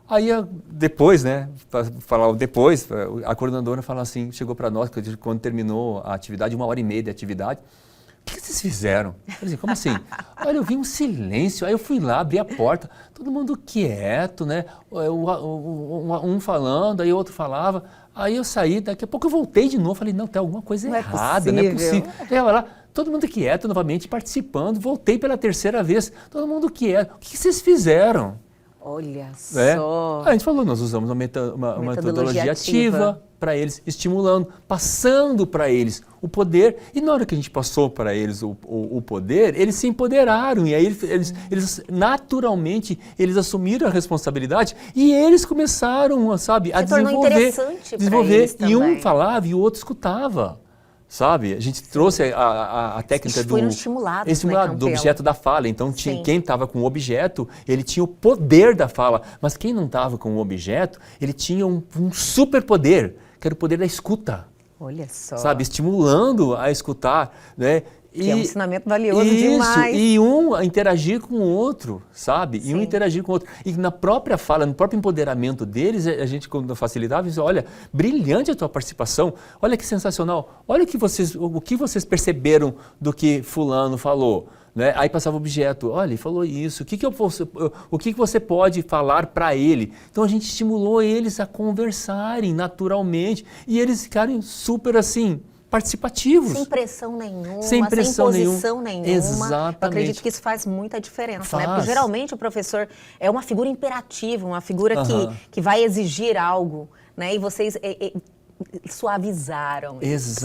Aí, depois, né, para falar depois, a coordenadora falou assim, chegou para nós, quando terminou a atividade, 1h30 de atividade, o que vocês fizeram? Eu falei assim, como assim? Olha, eu vi um silêncio, aí eu fui lá, abri a porta, todo mundo quieto, né, um falando, aí o outro falava, aí eu saí, daqui a pouco eu voltei de novo, falei, não, tem alguma coisa errada, não é possível. Aí eu lá, todo mundo quieto, novamente participando, voltei pela terceira vez, todo mundo quieto, o que vocês fizeram? Olha só. A gente falou, nós usamos uma metodologia ativa para eles, estimulando, passando para eles o poder. E na hora que a gente passou para eles o poder, eles se empoderaram. E aí eles naturalmente, eles assumiram a responsabilidade e eles começaram, sabe, a desenvolver. E um falava e o outro escutava. Sabe? A gente trouxe a técnica do objeto da fala. Então, quem estava com o objeto, ele tinha o poder da fala. Mas quem não estava com o objeto, ele tinha um superpoder, que era o poder da escuta. Olha só. Sabe? Estimulando a escutar, né? Que é um ensinamento valioso demais. E um interagir com o outro, sabe? Sim. E um interagir com o outro. E na própria fala, no próprio empoderamento deles, a gente, quando facilitava, dizia, olha, brilhante a tua participação, olha que sensacional, olha o que vocês perceberam do que fulano falou. Né? Aí passava o objeto, olha, ele falou isso, o que você pode falar para ele? Então a gente estimulou eles a conversarem naturalmente e eles ficarem super assim, participativos. Sem pressão nenhuma, sem imposição nenhuma. Exatamente. Eu acredito que isso faz muita diferença, né? Porque geralmente o professor é uma figura imperativa, uma figura que vai exigir algo, né? E vocês suavizaram isso.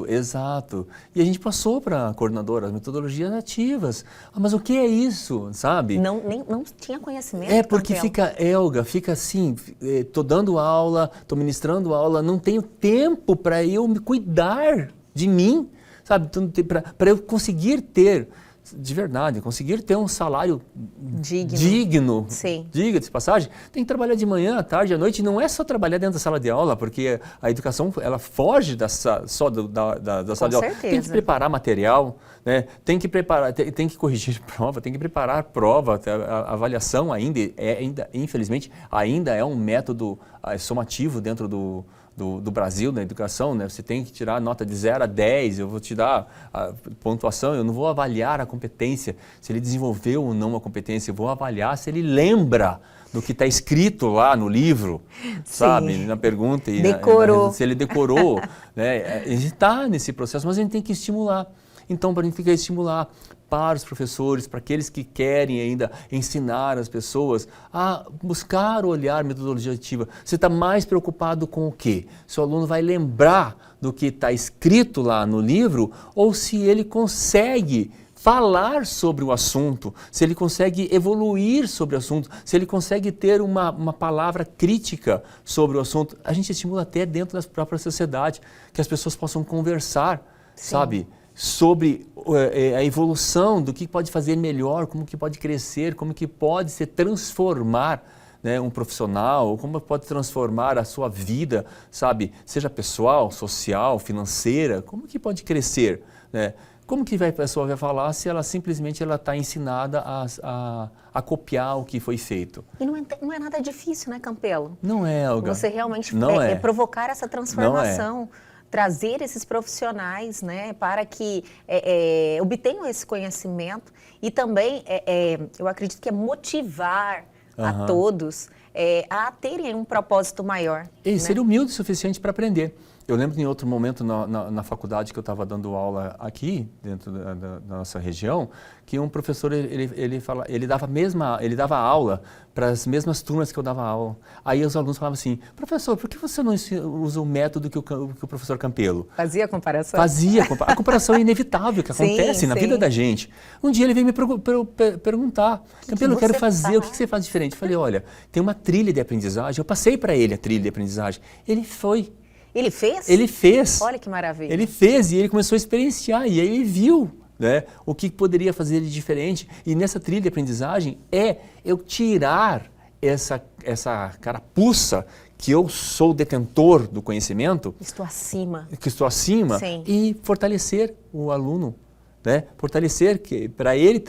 Exato. E a gente passou para a coordenadora as metodologias ativas. Mas o que é isso, sabe? Não tinha conhecimento. Porque fica assim, estou dando aula, estou ministrando aula, não tenho tempo para eu me cuidar de mim, sabe? Para eu conseguir ter, de verdade, conseguir ter um salário digno. Sim. Diga-se de passagem, tem que trabalhar de manhã, à tarde, à noite, não é só trabalhar dentro da sala de aula, porque a educação, ela foge só da sala de aula. Tem que preparar material, né? Tem que preparar, tem que corrigir prova, tem que preparar prova, a avaliação infelizmente, ainda é um método somativo dentro do Brasil, na educação, né? Você tem que tirar nota de 0 a 10, eu vou te dar a pontuação, eu não vou avaliar a competência, se ele desenvolveu ou não a competência, eu vou avaliar se ele lembra do que está escrito lá no livro, sabe? Na pergunta. Decorou. Se ele decorou, né? A gente está nesse processo, mas a gente tem que estimular. Então, para a gente estimular para os professores, para aqueles que querem ainda ensinar as pessoas a buscar olhar metodologia ativa. Você está mais preocupado com o quê? Se o aluno vai lembrar do que está escrito lá no livro ou se ele consegue falar sobre o assunto, se ele consegue evoluir sobre o assunto, se ele consegue ter uma palavra crítica sobre o assunto. A gente estimula até dentro da própria sociedade, que as pessoas possam conversar, sabe? Sobre a evolução do que pode fazer melhor, como que pode crescer, como que pode se transformar, né, um profissional, como pode transformar a sua vida, sabe? Seja pessoal, social, financeira, como que pode crescer, né? Como que a pessoa vai falar se ela simplesmente está ensinada a copiar o que foi feito? E não é nada difícil, né, Campelo? Não é, Elga. Você realmente provocar essa transformação. Trazer esses profissionais, né, para que obtenham esse conhecimento e também, eu acredito que é motivar a todos a terem um propósito maior. E né? ser humilde o suficiente para aprender. Eu lembro em outro momento na faculdade que eu estava dando aula aqui, dentro da nossa região, que um professor, ele dava aula para as mesmas turmas que eu dava aula. Aí os alunos falavam assim, professor, por que você não usa o método que o professor Campelo? Fazia a comparação? Fazia. A comparação é inevitável, que acontece na vida da gente. Um dia ele veio me perguntar, Campelo, eu quero fazer, o que você faz diferente? Eu falei, olha, tem uma trilha de aprendizagem, eu passei para ele a trilha de aprendizagem. Ele foi. Ele fez? Ele fez. Olha que maravilha. Ele fez e ele começou a experienciar e aí ele viu, né, o que poderia fazer de diferente. E nessa trilha de aprendizagem eu tirar essa carapuça que eu sou detentor do conhecimento. Estou acima. Que estou acima. Sim. E fortalecer o aluno, né? Fortalecer para ele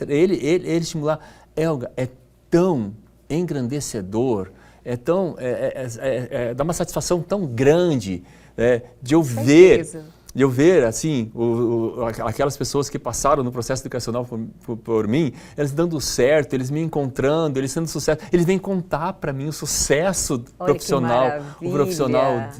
estimular. Elga, é tão engrandecedor, dá uma satisfação tão grande, de eu ver assim, aquelas pessoas que passaram no processo educacional por mim, eles dando certo, eles me encontrando, eles sendo sucesso, eles vêm contar para mim o sucesso profissional,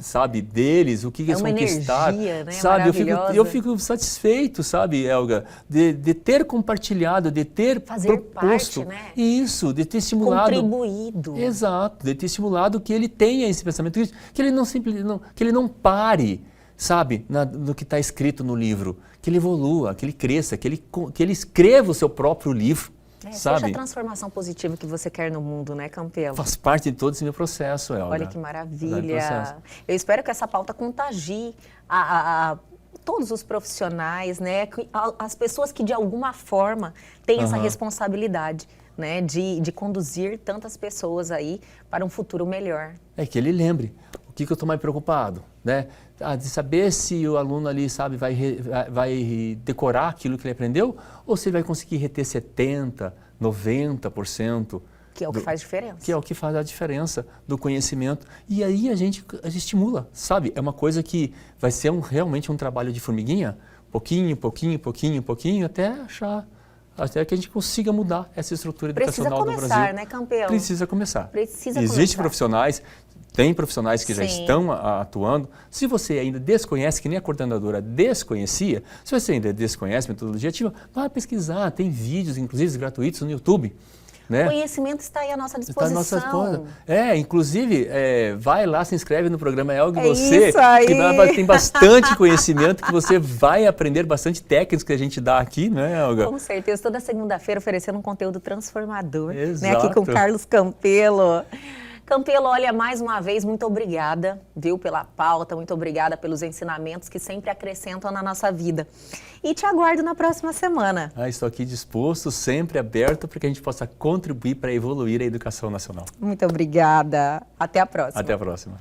sabe, deles, o que eles conquistaram, energia, né? Sabe, eu fico satisfeito, sabe, Elga, de ter compartilhado, de ter proposto, parte, né? Isso, de ter estimulado, contribuído. Exato, de ter estimulado que ele tenha esse pensamento, que ele não pare, sabe, no que está escrito no livro, que ele evolua, que ele cresça, que ele escreva o seu próprio livro, sabe? Seja a transformação positiva que você quer no mundo, né, Campelo? Faz parte de todo esse meu processo, Elga. Olha que maravilha. Eu espero que essa pauta contagie a todos os profissionais, né, as pessoas que de alguma forma têm essa responsabilidade, né, de conduzir tantas pessoas aí para um futuro melhor. Que ele lembre. O que eu estou mais preocupado, né? De saber se o aluno ali, sabe, vai decorar aquilo que ele aprendeu ou se ele vai conseguir reter 70%, 90%. Que é o que faz diferença. Que é o que faz a diferença do conhecimento. E aí a gente estimula, sabe? É uma coisa que vai ser realmente um trabalho de formiguinha, pouquinho, até que a gente consiga mudar essa estrutura educacional do Brasil. Precisa começar, né, Campelo? Precisa começar. Precisa Existem começar. Tem profissionais que já Sim. estão atuando. Se você ainda desconhece, que nem a coordenadora desconhecia, se você ainda desconhece metodologia ativa, vá pesquisar. Tem vídeos, inclusive gratuitos no YouTube. né? O conhecimento está aí à nossa Está à disposição. nossa disposição. Inclusive, vai lá, se inscreve no programa ELG É você, isso aí. que tem bastante conhecimento, que você vai aprender bastante técnicas que a gente dá aqui, né, Elga? Com certeza, toda segunda-feira oferecendo um conteúdo transformador, né? Exato. Aqui com Carlos Campelo. Campelo, olha, mais uma vez, muito obrigada, viu, pela pauta, muito obrigada pelos ensinamentos que sempre acrescentam na nossa vida. E te aguardo na próxima semana. Estou aqui disposto, sempre aberto, para que a gente possa contribuir para evoluir a educação nacional. Muito obrigada. Até a próxima. Até a próxima.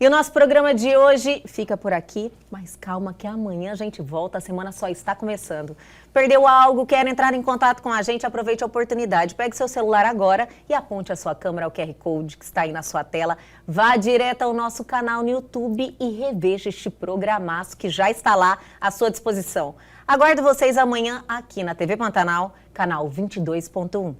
E o nosso programa de hoje fica por aqui, mas calma que amanhã a gente volta, a semana só está começando. Perdeu algo, quer entrar em contato com a gente, aproveite a oportunidade. Pegue seu celular agora e aponte a sua câmera ao QR Code que está aí na sua tela. Vá direto ao nosso canal no YouTube e reveja este programaço que já está lá à sua disposição. Aguardo vocês amanhã aqui na TV Pantanal, canal 22.1.